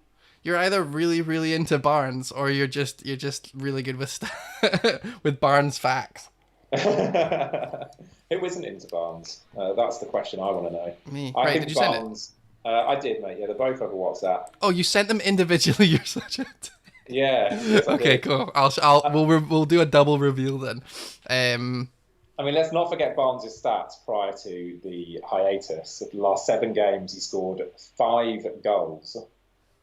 you're either really, really into Barnes or you're just really good with with Barnes facts. Who isn't into Barnes? That's the question I want to know. Me. I right? think Did you Barnes, send it? I did, mate. Yeah, they're both over WhatsApp. Oh, you sent them individually. You're such a. Yeah. Yes, okay, cool. We'll do a double reveal then. I mean, let's not forget Barnes' stats prior to the hiatus. The last 7 games, he scored 5 goals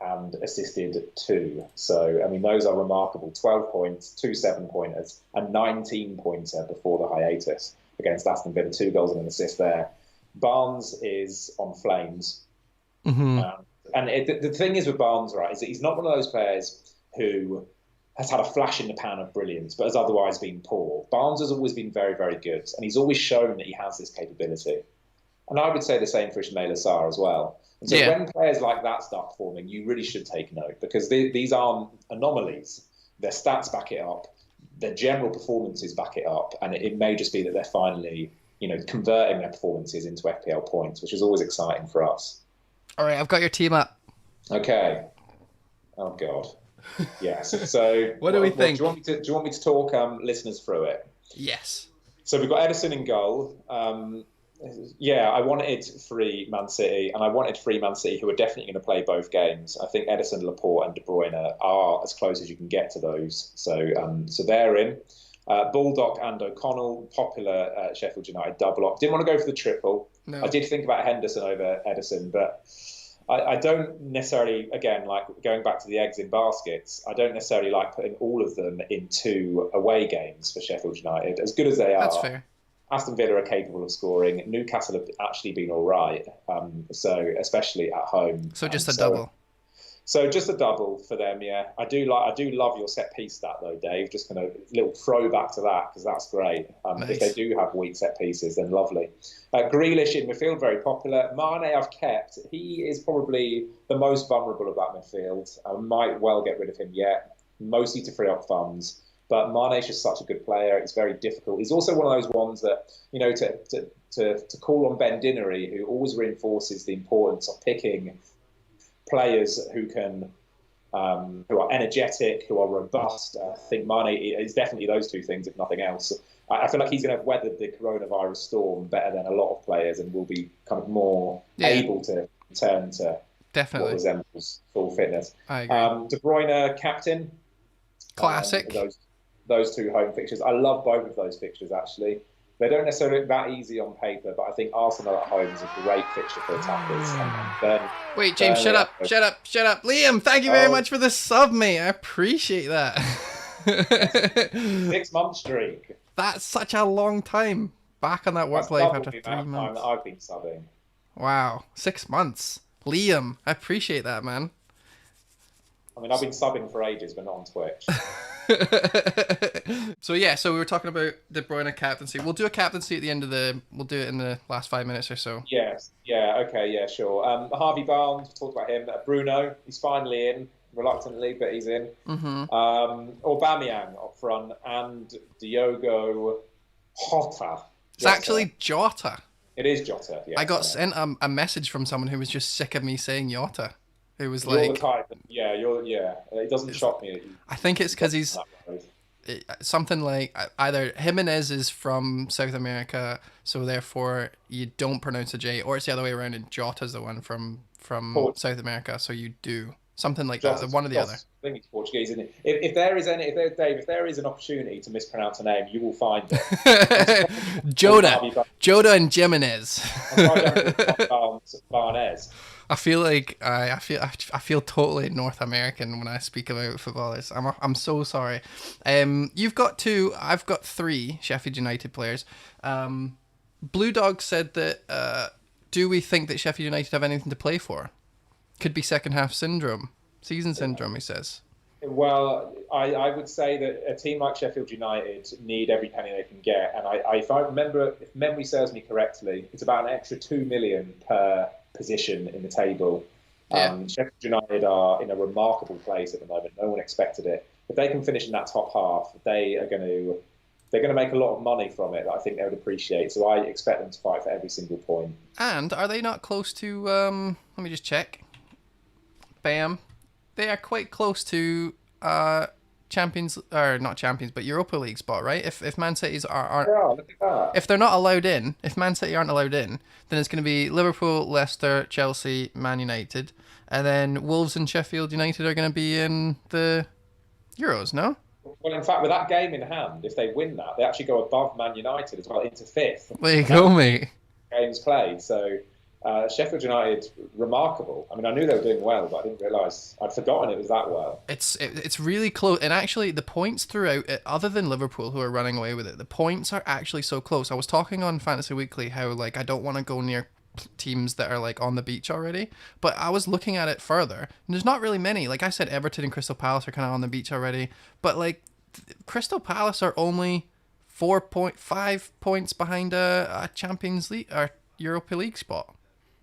and assisted 2. So, I mean, those are remarkable. 12 points, 2 7-pointers, and 19-pointer before the hiatus against Aston Villa. 2 goals and an assist there. Barnes is on flames. Mm-hmm. And the thing is with Barnes, right, is that he's not one of those players who has had a flash in the pan of brilliance, but has otherwise been poor. Barnes has always been very, very good, and he's always shown that he has this capability. And I would say the same for Ismail Assar as well. And so when players like that start performing, you really should take note, because these aren't anomalies. Their stats back it up. Their general performances back it up. And it may just be that they're finally, converting their performances into FPL points, which is always exciting for us. All right, I've got your team up. Okay. Oh, God. Yes. So what do we think? Do you want me to talk listeners through it? Yes. So we've got Ederson in goal. I wanted 3 Man City, and I wanted 3 Man City who are definitely going to play both games. I think Ederson, Laporte, and De Bruyne are as close as you can get to those. So they're in. Baldock and O'Connell, popular Sheffield United double up. Didn't want to go for the triple. No. I did think about Henderson over Ederson, but I don't necessarily, again, like going back to the eggs in baskets, I don't necessarily like putting all of them into away games for Sheffield United. As good as they are, that's fair. Aston Villa are capable of scoring. Newcastle have actually been all right, so especially at home. So just a double. So just a double for them, yeah. I do love your set piece stat though, Dave. Just kind of little throwback to that, because that's great. Nice. If they do have weak set pieces, then lovely. Grealish in midfield, very popular. Mane I've kept. He is probably the most vulnerable of that midfield. I might well get rid of him yet, mostly to free up funds. But Mane's just such a good player. It's very difficult. He's also one of those ones that, to call on Ben Dinnery, who always reinforces the importance of picking players who are energetic, who are robust. I think Mane is definitely those two things, if nothing else. I feel like he's going to have weathered the coronavirus storm better than a lot of players, and will be kind of more able to return to what resembles full fitness. I agree. De Bruyne, captain. Classic. Those 2 home fixtures. I love both of those fixtures, actually. They don't necessarily look that easy on paper, but I think Arsenal at home is a great fixture for attackers. Wait, James, shut up. Liam, thank you very much for the sub, mate. I appreciate that. 6-month streak. That's such a long time. Back on that work life after 3 months. I've been subbing. Wow, 6 months. Liam, I appreciate that, man. I mean, I've been subbing for ages, but not on Twitch. So we were talking about De Bruyne captaincy. We'll do a captaincy at the end of we'll do it in the last 5 minutes or so. Yes. Yeah. Okay. Yeah. Sure. Harvey Barnes, we talked about him. Bruno, he's finally in, reluctantly, but he's in. Mm-hmm. Aubameyang up front, and Diogo Jota. It's actually Jota. It is Jota. Yeah. I got sent a message from someone who was just sick of me saying Jota. It was you're the type. It doesn't shock me. I think it's because he's something like either Jimenez is from South America, so therefore you don't pronounce a J, or it's the other way around, and Jota's the one from South America, so you do something like that. One or the other. I think it's Portuguese, isn't it? If there is an opportunity to mispronounce a name, you will find it. Jota and Jimenez. Barnes. I feel like I feel totally North American when I speak about footballers. I'm so sorry. You've got 2. I've got 3 Sheffield United players. Blue Dog said that. Do we think that Sheffield United have anything to play for? Could be second half syndrome, season syndrome. He says. Well, I would say that a team like Sheffield United need every penny they can get, and if memory serves me correctly, it's about an extra 2 million per position in the table. Yeah. Sheffield United are in a remarkable place at the moment. No one expected it. If they can finish in that top half, they're going to make a lot of money from it that I think they would appreciate. So I expect them to fight for every single point. And are they not close to? Let me just check. Bam, they are quite close to Champions, or not Champions, but Europa League spot, right? If Man City's aren't, look at that. If they're not allowed in, if Man City aren't allowed in, then it's going to be Liverpool, Leicester, Chelsea, Man United, and then Wolves and Sheffield United are going to be in the Euros, no? Well, in fact, with that game in hand, if they win that, they actually go above Man United as well, into 5th. There you go, mate. Games played, so Sheffield United, remarkable. I mean, I knew they were doing well, but I didn't realise. I'd forgotten it was that well. It's really close, and actually the points throughout it, other than Liverpool who are running away with it, the points are actually so close. I was talking on Fantasy Weekly how I don't want to go near teams that are like on the beach already. But I was looking at it further, and there's not really many. Like I said, Everton and Crystal Palace are kind of on the beach already, but like Crystal Palace are only 4.5 points behind a Champions League or Europa League spot.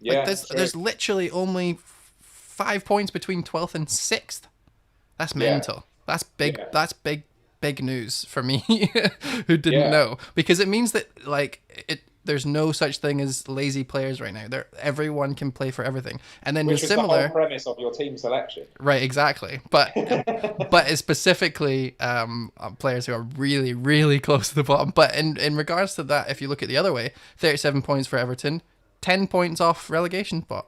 Like Yeah, there's literally only 5 points between 12th and 6th. That's yeah, mental. That's big. yeah, That's big news for me who didn't yeah. know, because it means that like it there's no such thing as lazy players right now. Everyone can play for everything. And then you're Which was the whole similar, premise of your team selection. right, exactly. But it's specifically players who are really, really close to the bottom. But in regards to that, if you look at the other way, 37 points for Everton, 10 points off relegation spot.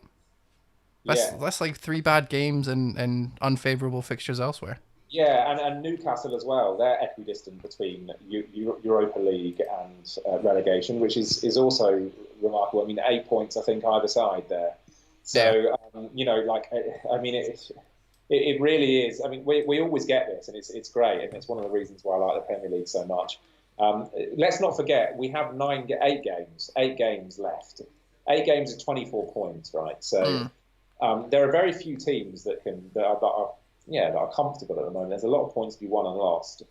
Yeah. That's like 3 bad games and unfavourable fixtures elsewhere. Yeah, and Newcastle as well. They're equidistant between Europa League and relegation, which is also remarkable. I mean, 8 points, I think, either side there. So, I mean, it really is. I mean, we always get this, and it's great, and it's one of the reasons why I like the Premier League so much. Let's not forget, we have 8 games left. 8 games at 24 points, right? So there are very few teams that are comfortable at the moment. There's a lot of points to be won and lost.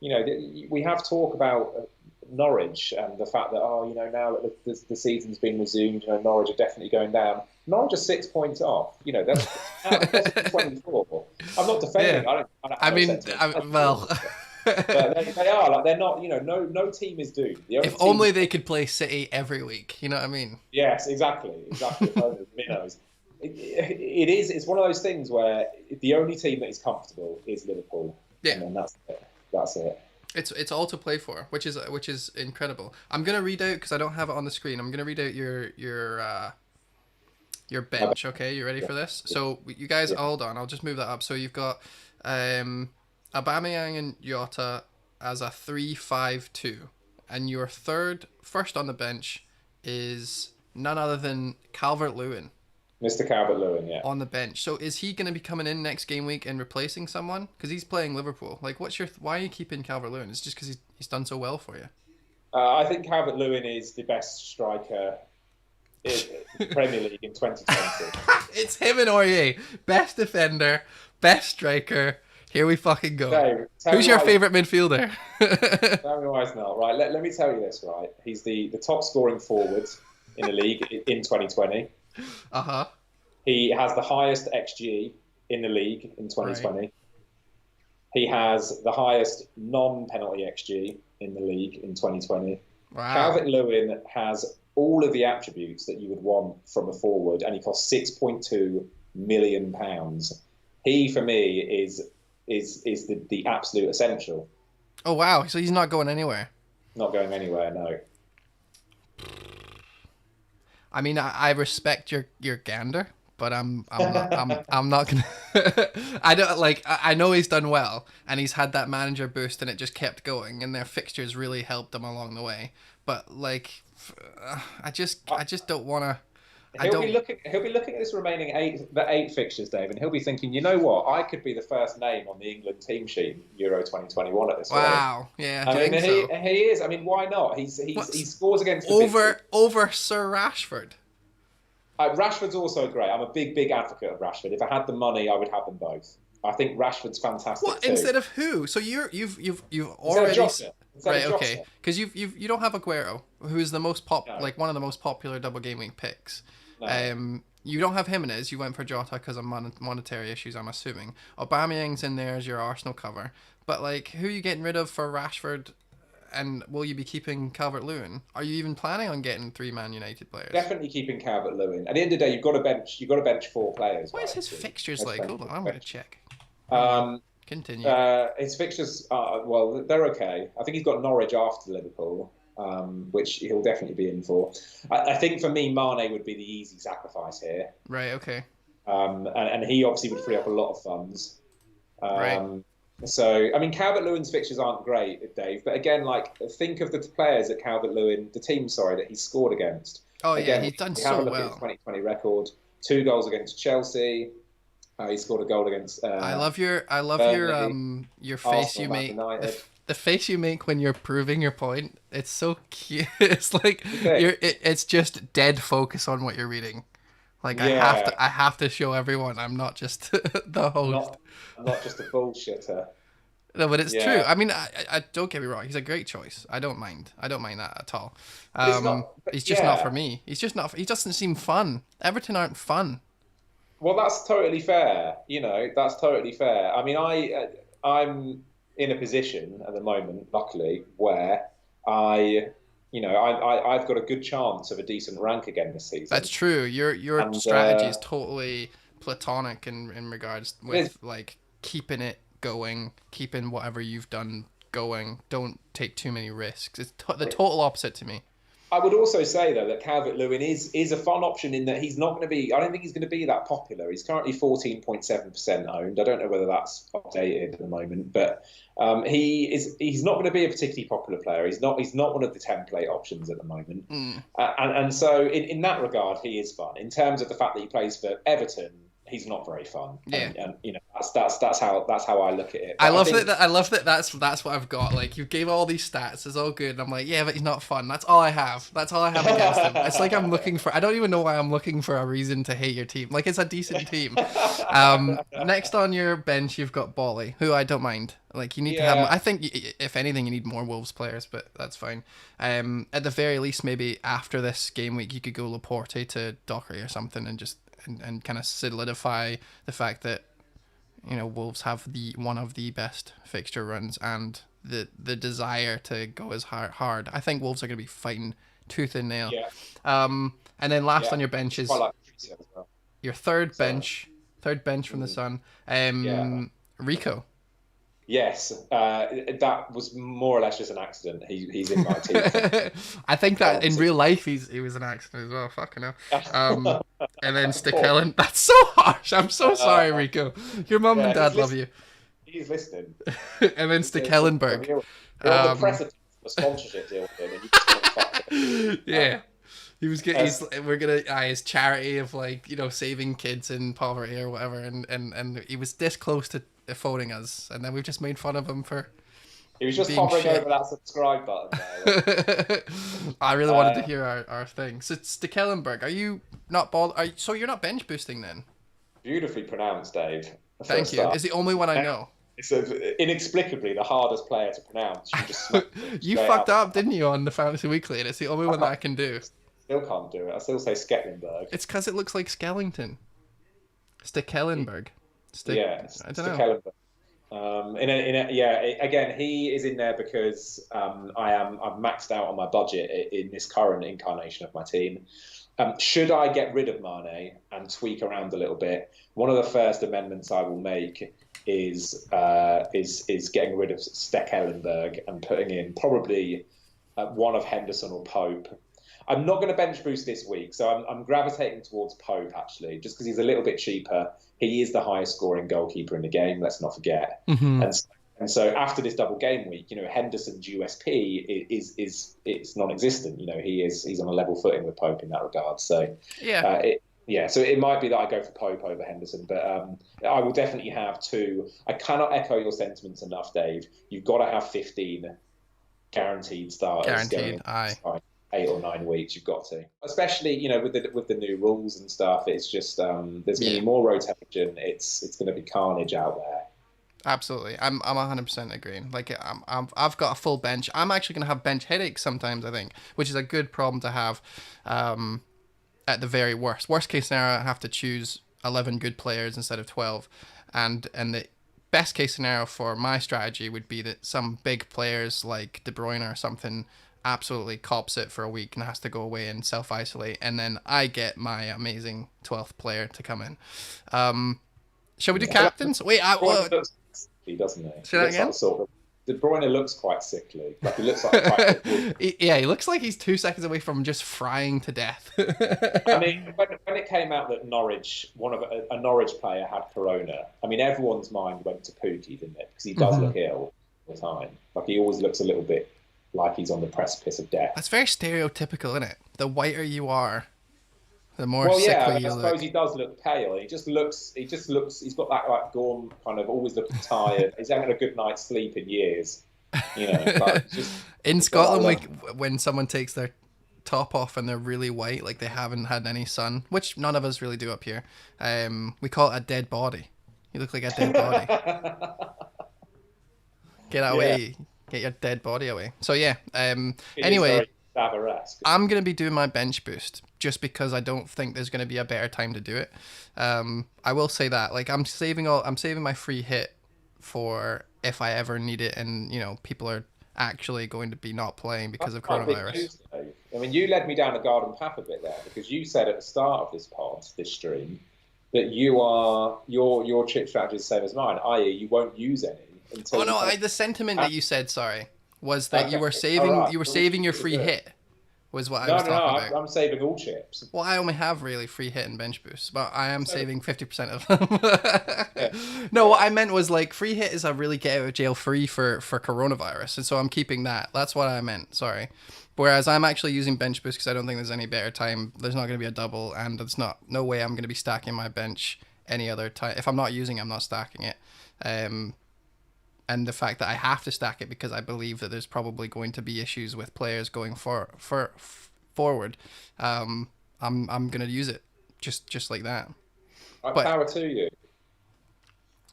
We have talk about Norwich and the fact that now that the season's been resumed, Norwich are definitely going down. Norwich are 6 points off. That's out of 24. I'm not defending. Yeah. Well. But they are like they're not. No team is doomed. If only they could play City every week. You know what I mean? Yes, exactly. Minnows. It is. It's one of those things where the only team that is comfortable is Liverpool. Yeah, and then that's it. It's all to play for, which is incredible. I'm gonna read out, because I don't have it on the screen. I'm gonna read out your bench. Okay, you ready for this? So you guys, hold on. I'll just move that up. So you've got Aubameyang and Jota as a 3-5-2, and your first on the bench is none other than Calvert-Lewin. Mr. Calvert-Lewin, yeah. On the bench. So is he going to be coming in next game week and replacing someone? Because he's playing Liverpool. Like, why are you keeping Calvert-Lewin? It's just because he's done so well for you. I think Calvert-Lewin is the best striker in the Premier League in 2020. It's him and Aurier. Best defender, best striker. Here we fucking go. Dave, who's your favourite midfielder? Tell me why it's not. Right, let me tell you this, right? He's the top scoring forward in the league in 2020. Uh-huh. He has the highest XG in the league in 2020. Right. He has the highest non-penalty XG in the league in 2020. Wow. Calvert-Lewin has all of the attributes that you would want from a forward, and he costs £6.2 million. He, for me, is the absolute essential. Oh, wow. So he's not going anywhere? Not going anywhere, no. I mean, I respect your gander, but I'm not gonna. I don't like. I know he's done well, and he's had that manager boost, and it just kept going, and their fixtures really helped him along the way. But like, I just don't want to. He'll be looking at this remaining eight fixtures, Dave, and he'll be thinking, you know what? I could be the first name on the England team sheet in Euro 2021 at this point. Wow, yeah, I mean, he is. I mean, why not? He scores against over Sir Rashford. Rashford's also great. I'm a big advocate of Rashford. If I had the money, I would have them both. I think Rashford's fantastic. What too. Instead of who? So you've already right, okay, because you don't have Aguero, who is the most one of the most popular double game week picks. No. You don't have Jimenez. You went for Jota because of monetary issues, I'm assuming. Aubameyang's in there as your Arsenal cover. But like, who are you getting rid of for Rashford? And will you be keeping Calvert-Lewin? Are you even planning on getting 3 Man United players? Definitely keeping Calvert-Lewin. At the end of the day, you've got to bench 4 players. What is his fixtures like? Hold on, I'm going to check. Continue. His fixtures are, they're okay. I think he's got Norwich after Liverpool, which he'll definitely be in for. I think for me, Mane would be the easy sacrifice here. Right. Okay. And he obviously would free up a lot of funds. Right. So, I mean, Calvert-Lewin's fixtures aren't great, Dave. But again, like, think of the players that the team, that he scored against. Oh, again, yeah, he's done so well. Have a look well. at his 2020 record. 2 goals against Chelsea. He scored a goal against. I love your face Arsenal, you make. United. The the face you make when you're proving your point, it's so cute. It's like Okay. it's just dead focus on what you're reading. Like Yeah, I have to show everyone I'm not just the I'm host. not I'm not just a bullshitter. No, but it's true. Yeah, I mean, I don't get me wrong. He's a great choice. I don't mind. I don't mind that at all. but it's not. But He's just not for yeah, me. He's just not. He doesn't seem fun. Everton aren't fun. well, that's totally fair. That's totally fair. I mean, I'm in a position at the moment, luckily, where I, I've got a good chance of a decent rank again this season, That's true. Your and strategy is totally platonic in regards it is. with like keeping it going, keeping whatever you've done going. Don't take too many risks. It's the total opposite to me. I would also say though that Calvert-Lewin is a fun option in that he's not going to be. I don't think he's going to be that popular. He's currently 14.7% owned. I don't know whether that's updated at the moment, but he's not going to be a particularly popular player. He's not one of the template options at the moment, Mm. and so in that regard he is fun. In terms of the fact that he plays for Everton, he's not very fun. Yeah. And that's how I look at it. I But love think, that. I love that. That's what I've got. Like you gave all these stats. It's all good. And I'm like, yeah, but he's not fun. That's all I have. That's all I have against him. It's like I'm looking for. I don't even know why I'm looking for a reason to hate your team. Like it's a decent team. Next on your bench, you've got Bolly, who I don't mind. Like you need to have. yeah. I think if anything, you need more Wolves players, but that's fine. At the very least, maybe after this game week, you could go Laporte to Dockery or something, and just and kind of solidify the fact that Wolves have the one of the best fixture runs and the desire to go as hard. I think Wolves are going to be fighting tooth and nail. Yeah. And then last Yeah. on your bench is Quite like Patricio as well. your third So, bench from the Sun. yeah. Rico. Yes, that was more or less just an accident. He's in my team. I think that in real life he was an accident as well. Fucking hell. And then Stikellen. That's so harsh. I'm so sorry, Rico. Your mum and dad love you. He's listening. And then Stekelenburg. You're on the precipice of a sponsorship deal with him, and you just want to fuck it. Yeah. He was getting. We're gonna his charity of saving kids in poverty or whatever, and he was this close to phoning us, and then we've just made fun of him for. He was just being hovering shit. over that subscribe button there. I really wanted to hear our thing. So Stekelenburg, are you not bald? So you're not bench boosting then? Beautifully pronounced, Dave. Thank you. It's the only one I know. It's inexplicably the hardest player to pronounce. You just smack it You straight fucked out. up, didn't you, on the Fantasy Weekly? And it's the only one that I can do. Still can't do it. I still say Sketlenberg. It's because it looks like Skellington. Stekelenburg. Yeah, I don't know. Again, he is in there because I'm maxed out on my budget in this current incarnation of my team. Should I get rid of Mane and tweak around a little bit, one of the first amendments I will make is getting rid of Stekelenburg and putting in probably one of Henderson or Pope. I'm not going to bench boost this week, so I'm gravitating towards Pope actually, just because he's a little bit cheaper. He is the highest scoring goalkeeper in the game. Let's not forget. Mm-hmm. And so after this double game week, Henderson's USP is non-existent. He's on a level footing with Pope in that regard. So so it might be that I go for Pope over Henderson, but I will definitely have two. I cannot echo your sentiments enough, Dave. You've got to have 15 guaranteed starters. Guaranteed, aye. 8 or 9 weeks, you've got to. Especially, with the new rules and stuff, it's just there's going to be more rotation. It's going to be carnage out there. Absolutely, I'm 100% agreeing. Like I've got a full bench. I'm actually gonna have bench headaches sometimes, I think, which is a good problem to have. At the very worst case scenario, I have to choose 11 good players instead of 12, and the best case scenario for my strategy would be that some big players like De Bruyne or something absolutely cops it for a week and has to go away and self-isolate, and then I get my amazing 12th player to come in. Shall we do captains? Wait, He doesn't he? Say that again? De Bruyne looks quite sickly. Like he looks like quite he looks like he's 2 seconds away from just frying to death. I mean, when it came out that a Norwich player had corona, I mean, everyone's mind went to Pookie, didn't it? Because he does look ill all the time. Like he always looks a little bit like he's on the precipice of death. That's very stereotypical, isn't it? The whiter you are, the more well, sickly yeah, you I look. suppose he does look pale. He just looks. He's got that like Gorm kind of always looking tired. He's having a good night's sleep in years. Like just In it's got Scotland, that when someone takes their top off and they're really white, like they haven't had any sun, which none of us really do up here. We call it a dead body. You look like a dead body. Get yeah, away. Get your dead body away. So yeah. it is Anyway, very Davaresque. I'm gonna be doing my bench boost just because I don't think there's gonna be a better time to do it. I will say that. Like I'm saving my free hit for if I ever need it, and people are actually going to be not playing because of Quite big coronavirus. news, though. I mean, you led me down a garden path a bit there because you said at the start of this stream, that your chip strategy is the same as mine, i.e., you won't use any until Oh you no, kind the sentiment that you said, sorry, was that okay. All right. you were So what saving your you free do? hit, was what I No, was no, no. talking I'm, about. I'm saving all chips. Well, I only have really free hit and bench boosts, but I am So, saving 50% of them. yeah, No, what I meant was like free hit is a really get out of jail free for coronavirus, and so I'm keeping that. That's what I meant. Sorry. Whereas I'm actually using bench boost because I don't think there's any better time. There's not going to be a double, and it's no way I'm going to be stacking my bench any other time. If I'm not using, I'm not stacking it. And the fact that I have to stack it because I believe that there's probably going to be issues with players going forward. I'm gonna use it just like that. But power to you.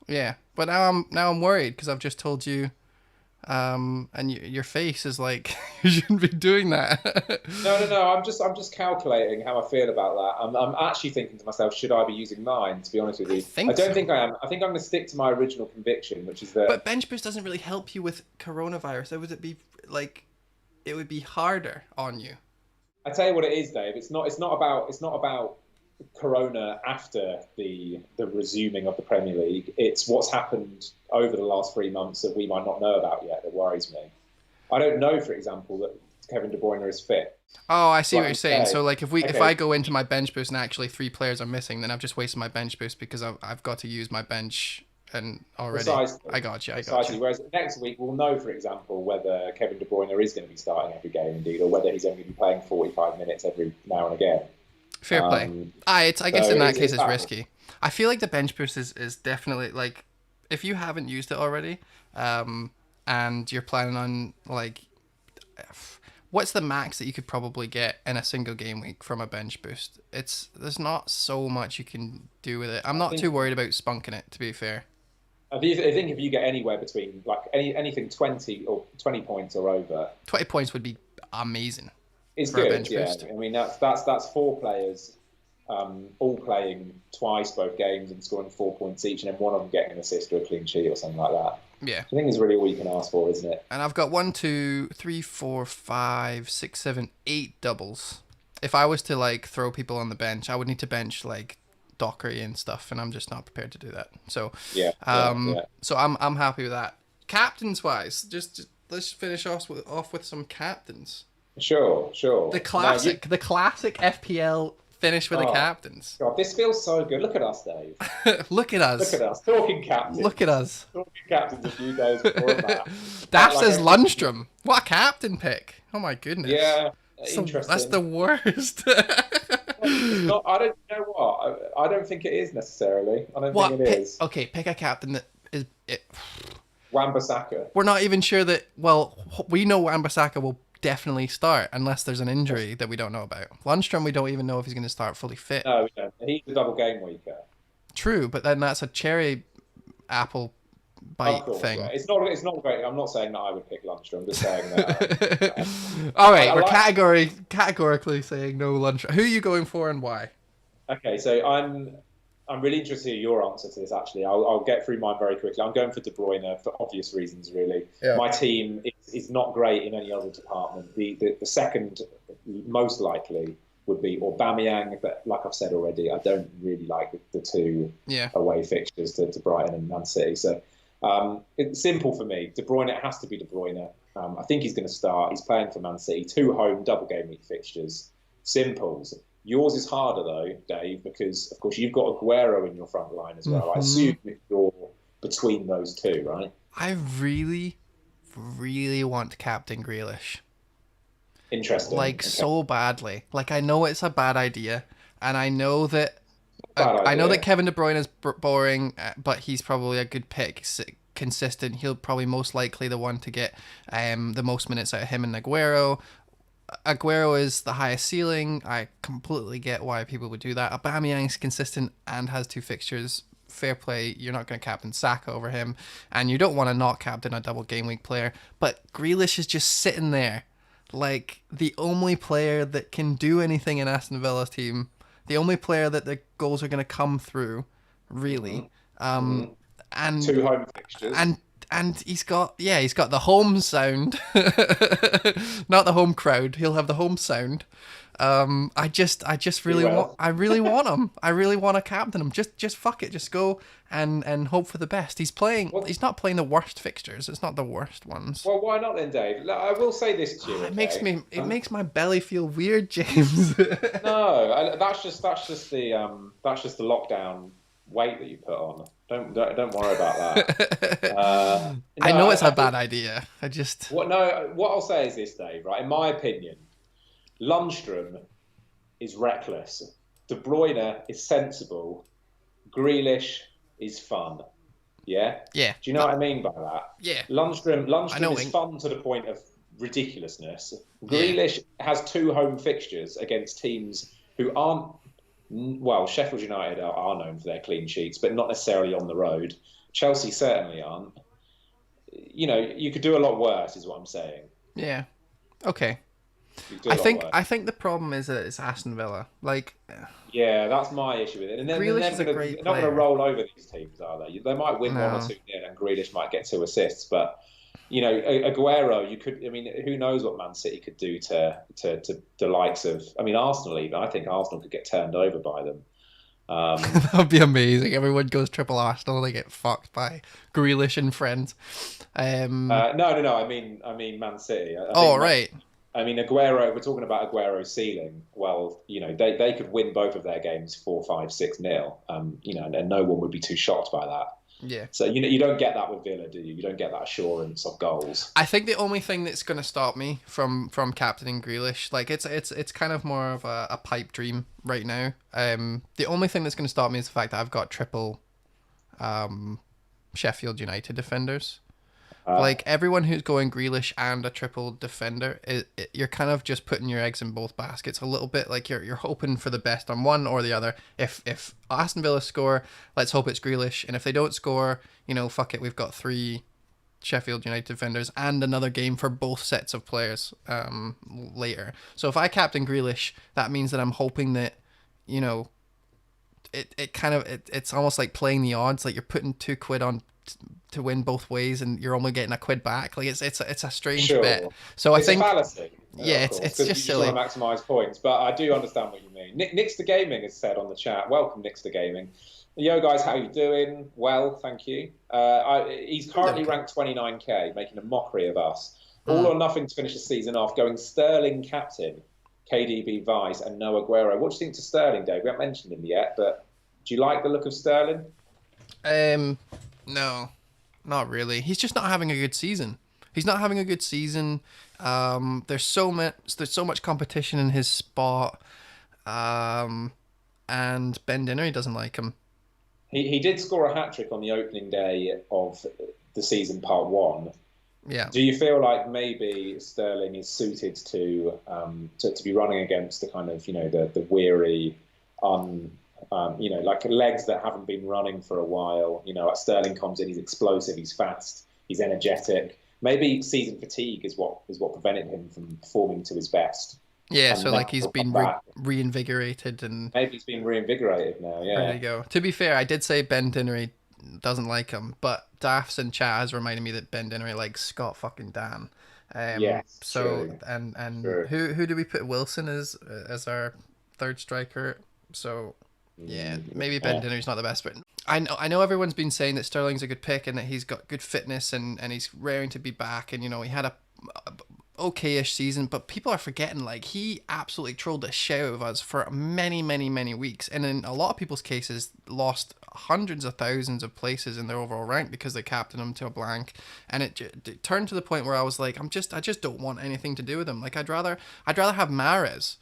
yeah, but now I'm worried because I've just told you, and your face is like you shouldn't be doing that. No, no, no. I'm just calculating how I feel about that. I'm actually thinking to myself, should I be using mine? To be honest with I you, think I don't so. think I am. I think I'm going to stick to my original conviction, which is that. But bench boost doesn't really help you with coronavirus. Would it be like it would be harder on you? I tell you what it is, Dave. It's not about Corona after the resuming of the Premier League. It's what's happened over the last 3 months that we might not know about yet that worries me. I don't know, for example, that Kevin De Bruyne is fit. Oh, I see what Like you're you saying. say, So like if okay, I go into my bench boost and actually 3 players are missing, then I've just wasted my bench boost because I've got to use my bench and already. precisely, I got you. precisely. Whereas next week we'll know, for example, whether Kevin De Bruyne is going to be starting every game indeed, or whether he's only going to be playing 45 minutes every now and again. Fair play. I guess So in that it's case it's that. risky. I feel like the bench boost is definitely like if you haven't used it already, and you're planning on like what's the max that you could probably get in a single game week from a bench boost? There's not so much you can do with it. I'm I not think too worried about spunking it, to be fair. I think if you get anywhere between like anything 20 points or over, 20 points would be amazing it's for a good. bench Yeah, boost. I mean that's four players, all playing twice both games and scoring 4 points each, and then one of them getting an assist or a clean sheet or something like that. Yeah. I think is really all you can ask for, isn't it? And I've got 1, 2, 3, 4, 5, 6, 7, 8 doubles. If I was to like throw people on the bench, I would need to bench like Dockery and stuff, and I'm just not prepared to do that. So, Yeah, yeah. so I'm happy with that. Captains wise, just let's finish off with some captains. Sure, sure. The classic FPL finish with the Oh, captains. God, this feels so good. Look at us, Dave. Look at us. Look at us talking captains. Look at us. Talking captains a few days before that. Daft Like says a- Lundstrom. What a captain pick. Oh my goodness. Yeah, That's interesting. the worst. It's not. I don't you know what. I don't think it is necessarily. I don't What? think it is. Okay, pick a captain that is. Wan-Bissaka. We're not even sure that. Well, we know Wan-Bissaka will definitely start unless there's an injury that we don't know about. Lundstrom, we don't even know if he's going to start fully fit. No, we don't. He's a double game weaker. True, but then that's a cherry apple bite Of course, thing. yeah. It's not great. I'm not saying that I would pick Lundstrom. I'm just saying that. All right, I we're like- categorically saying no Lundstrom. Who are you going for and why? Okay, so I'm really interested to hear your answer to this. Actually, I'll get through mine very quickly. I'm going for De Bruyne for obvious reasons. Really, Yeah. my team is not great in any other department. The second most likely would be Aubameyang, but like I've said already, I don't really like the two Yeah. away fixtures to Brighton and Man City. So it's simple for me. De Bruyne, it has to be De Bruyne. I think he's going to start. He's playing for Man City. 2 home double game week fixtures. Simples. Yours is harder though, Dave, because of course you've got Aguero in your front line as well. I assume you're between those two, right? I really, really want Captain Grealish. Interesting. Like Okay. so badly. Like I know it's a bad idea, and I know that Bad I know idea. that Kevin De Bruyne is boring, but he's probably a good pick consistent. He'll probably most likely the one to get the most minutes out of him and Aguero. Aguero is the highest ceiling. I completely get why people would do that. Aubameyang's consistent and has 2 fixtures. Fair play. You're not going to captain Saka over him, and you don't want to not captain a double game week player. But Grealish is just sitting there, like the only player that can do anything in Aston Villa's team. The only player that the goals are going to come through, really. And 2 home fixtures. And he's got the home sound, not the home crowd. He'll have the home sound. I really want him. I really want to captain him. Just fuck it. Just go and hope for the best. He's not playing the worst fixtures. It's not the worst ones. Well, why not then, Dave? I will say this to you. It makes my belly feel weird, James. No, that's just the lockdown weight that you put on. Don't worry about that. I know it's a bad idea. What I'll say is this, Dave. Right, in my opinion, Lundstram is reckless. De Bruyne is sensible. Grealish is fun. Yeah. Yeah. Do you know what I mean by that? Yeah. Lundstram is fun to the point of ridiculousness. Grealish has 2 home fixtures against teams who aren't. Well, Sheffield United are known for their clean sheets, but not necessarily on the road. Chelsea certainly aren't. You know, you could do a lot worse, is what I'm saying. Yeah. Okay. I think the problem is that it's Aston Villa. Like. Yeah, that's my issue with it. And then Grealish they're not going to roll over these teams, are they? They might win 1 or 2 nil, and Grealish might get 2 assists, but. You know, Aguero, who knows what Man City could do to the likes of, Arsenal even. I think Arsenal could get turned over by them. That would be amazing. Everyone goes triple Arsenal, they get fucked by Grealish and friends. No. I mean Man City. Right. Aguero, we're talking about Aguero's ceiling. Well, you know, they could win both of their games 4-5, 6-0. And no one would be too shocked by that. Yeah. So you don't get that with Villa, do you? You don't get that assurance of goals. I think the only thing that's going to stop me from captaining Grealish, like it's kind of more of a pipe dream right now. The only thing that's going to stop me is the fact that I've got triple Sheffield United defenders. Like everyone who's going Grealish and a triple defender, you're kind of just putting your eggs in both baskets a little bit. Like you're hoping for the best on one or the other. If Aston Villa score, let's hope it's Grealish, and if they don't score, fuck it, we've got 3 Sheffield United defenders and another game for both sets of players later. So if I captain Grealish, that means that I'm hoping that it's almost like playing the odds. Like you're putting £2 on to win both ways, and you're only getting £1 back. Like it's a strange bet. So I think it's a fallacy. Yeah, it's just silly. You want to maximise points, but I do understand what you mean. Nix the Gaming has said on the chat. Welcome, Nix the Gaming. Yo guys, how you doing? Well, thank you. He's currently ranked 29k, making a mockery of us. All or nothing to finish the season off. Going Sterling captain, KDB vice, and no Aguero. What do you think to Sterling, Dave? We haven't mentioned him yet, but do you like the look of Sterling? No, not really. He's just not having a good season. He's not having a good season. There's so much competition in his spot, and Ben Dinnery doesn't like him. He did score a hat-trick on the opening day of the season, part 1. Yeah. Do you feel like maybe Sterling is suited to be running against the kind of the weary, like legs that haven't been running for a while? Like Sterling comes in, he's explosive, he's fast, he's energetic. Maybe season fatigue is what prevented him from performing to his best. Yeah, so like he's been reinvigorated, and maybe he's been reinvigorated now. Yeah, there you go. To be fair, I did say Ben Dinnery doesn't like him, but Daffs in chat has reminded me that Ben Dinnery likes Scott fucking Dan. Yes. So true. and True. who do we put Wilson as our third striker? So yeah, maybe Ben Dinnery's not the best, but I know everyone's been saying that Sterling's a good pick and that he's got good fitness and he's raring to be back, and he had a okay-ish season, but people are forgetting like he absolutely trolled the shit out of us for many weeks, and in a lot of people's cases lost hundreds of thousands of places in their overall rank because they captained him to a blank, and it turned to the point where I was like, I just don't want anything to do with him. Like I'd rather have Mahrez.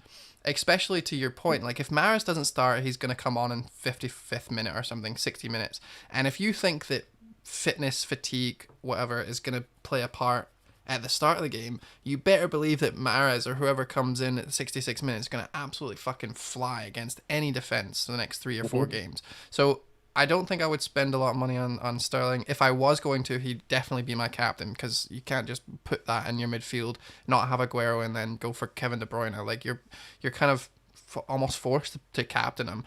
Especially to your point, like if Mahrez doesn't start, he's going to come on in 55th minute or something, 60 minutes. And if you think that fitness, fatigue, whatever, is going to play a part at the start of the game, you better believe that Mahrez or whoever comes in at 66 minutes is going to absolutely fucking fly against any defense for the next 3 or 4 games. So I don't think I would spend a lot of money on Sterling. If I was going to, he'd definitely be my captain, because you can't just put that in your midfield, not have Aguero, and then go for Kevin De Bruyne. Like, you're kind of almost forced to captain him.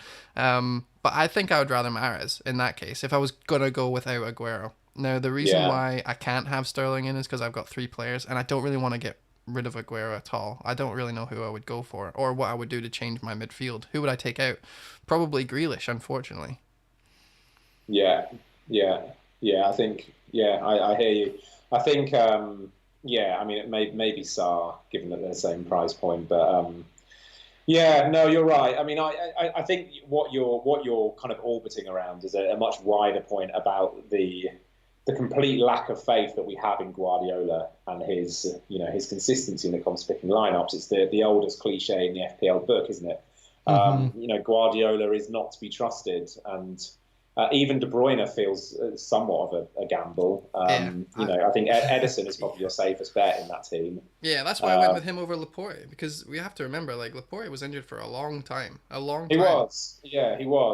But I think I would rather Mahrez in that case if I was going to go without Aguero. Now, the reason why I can't have Sterling in is because I've got 3 players, and I don't really want to get rid of Aguero at all. I don't really know who I would go for, or what I would do to change my midfield. Who would I take out? Probably Grealish, unfortunately. Yeah. I think, I hear you. I think, I mean, it may be Sarr, given that they're the same price point, but no, you're right. I mean, I think what you're kind of orbiting around is a much wider point about the complete lack of faith that we have in Guardiola and his consistency when it comes to picking lineups. It's the oldest cliche in the FPL book, isn't it? Guardiola is not to be trusted, and even De Bruyne feels somewhat of a gamble. I think Edison is probably your safest bet in that team. Yeah, that's why I went with him over Laporte, because we have to remember, like, Laporte was injured for a long time. He was.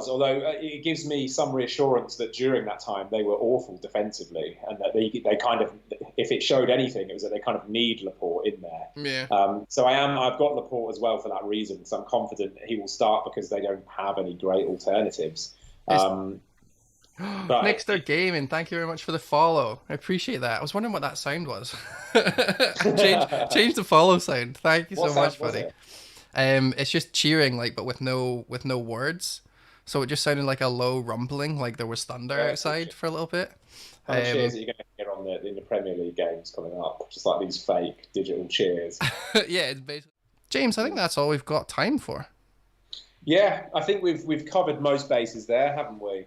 Although it gives me some reassurance that during that time they were awful defensively, and that they kind of, if it showed anything, it was that they kind of need Laporte in there. Yeah. So I've got Laporte as well for that reason. So I'm confident that he will start because they don't have any great alternatives. Nexter Gaming, thank you very much for the follow. I appreciate that. I was wondering what that sound was. Change the follow sound. Thank you so much, buddy. It's just cheering, like, but with no words. So it just sounded like a low rumbling, like there was thunder outside for a little bit. How many cheers are you going to get in the Premier League games coming up? Just like these fake digital cheers. Yeah, it's basically. James, I think that's all we've got time for. Yeah, I think we've covered most bases there, haven't we?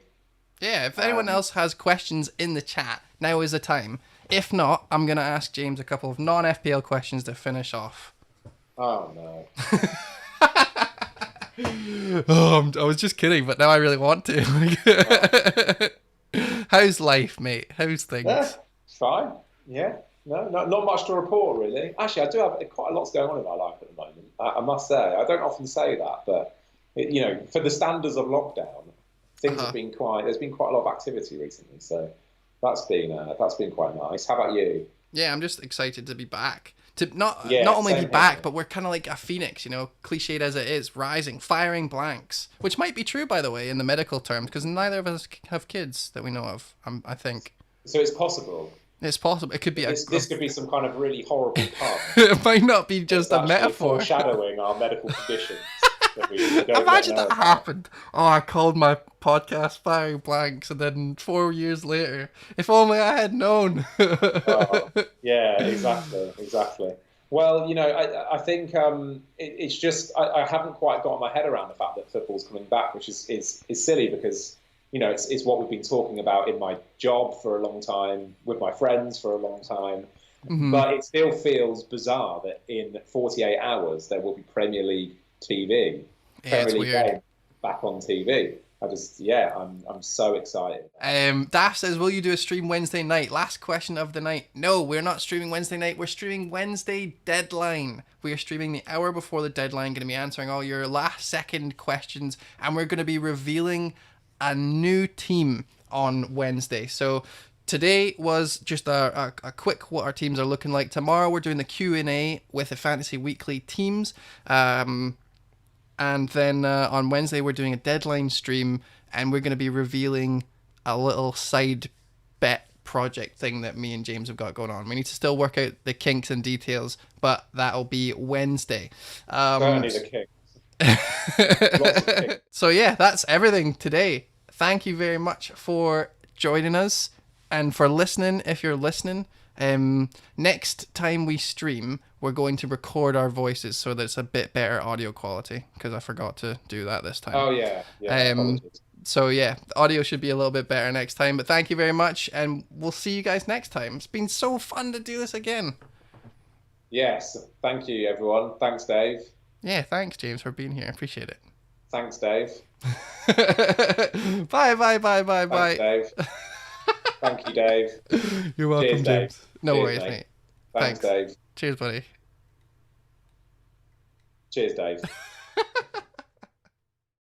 Yeah, if anyone else has questions in the chat, now is the time. If not, I'm going to ask James a couple of non-FPL questions to finish off. Oh, no. I was just kidding, but now I really want to. How's life, mate? How's things? Yeah, fine. Yeah. No, not much to report, really. Actually, I do have quite a lot's going on in my life at the moment. I must say. I don't often say that, but, for the standards of lockdown, things have been there's been quite a lot of activity recently, so that's been quite nice. How about you? Yeah, I'm just excited to be back. To not only be back, but we're kind of like a phoenix, cliched as it is, rising, firing blanks, which might be true, by the way, in the medical terms, because neither of us have kids that we know of, I think. So it's possible. It's possible. It could be this could be some kind of really horrible pun. It might not be just a metaphor. Foreshadowing our medical conditions. Imagine that happened. Oh, I called my podcast Firing Blanks, and then 4 years later, if only I had known. Yeah, exactly. Well, I think it's just I haven't quite got my head around the fact that football's coming back, which is silly because it's what we've been talking about in my job for a long time, with my friends for a long time. Mm-hmm. But it still feels bizarre that in 48 hours there will be Premier League TV. Yeah, it's weird. Back on TV. I'm so excited. Daft says, will you do a stream Wednesday night? Last question of the night. No, we're not streaming Wednesday night. We're streaming Wednesday deadline. We are streaming the hour before the deadline, going to be answering all your last second questions, and we're going to be revealing a new team on Wednesday. So today was just a quick what our teams are looking like. Tomorrow we're doing the Q&A with the Fantasy Weekly teams. And then on Wednesday, we're doing a deadline stream, and we're going to be revealing a little side bet project thing that me and James have got going on. We need to still work out the kinks and details, but that'll be Wednesday. Certainly the kinks. Lots of kinks. So yeah, that's everything today. Thank you very much for joining us and for listening, if you're listening. Next time we stream, we're going to record our voices so that it's a bit better audio quality, because I forgot to do that this time. Oh yeah. So yeah, the audio should be a little bit better next time, but thank you very much, and we'll see you guys next time. It's been so fun to do this again. Yes, thank you everyone. Thanks, Dave. Yeah, thanks James for being here. I appreciate it. Thanks, Dave. Bye. Thanks, Dave. Thank you, Dave. You're welcome, Cheers, Dave. James. No Cheers, worries, mate. mate. Thanks, Dave. Cheers, buddy. Cheers, Dave.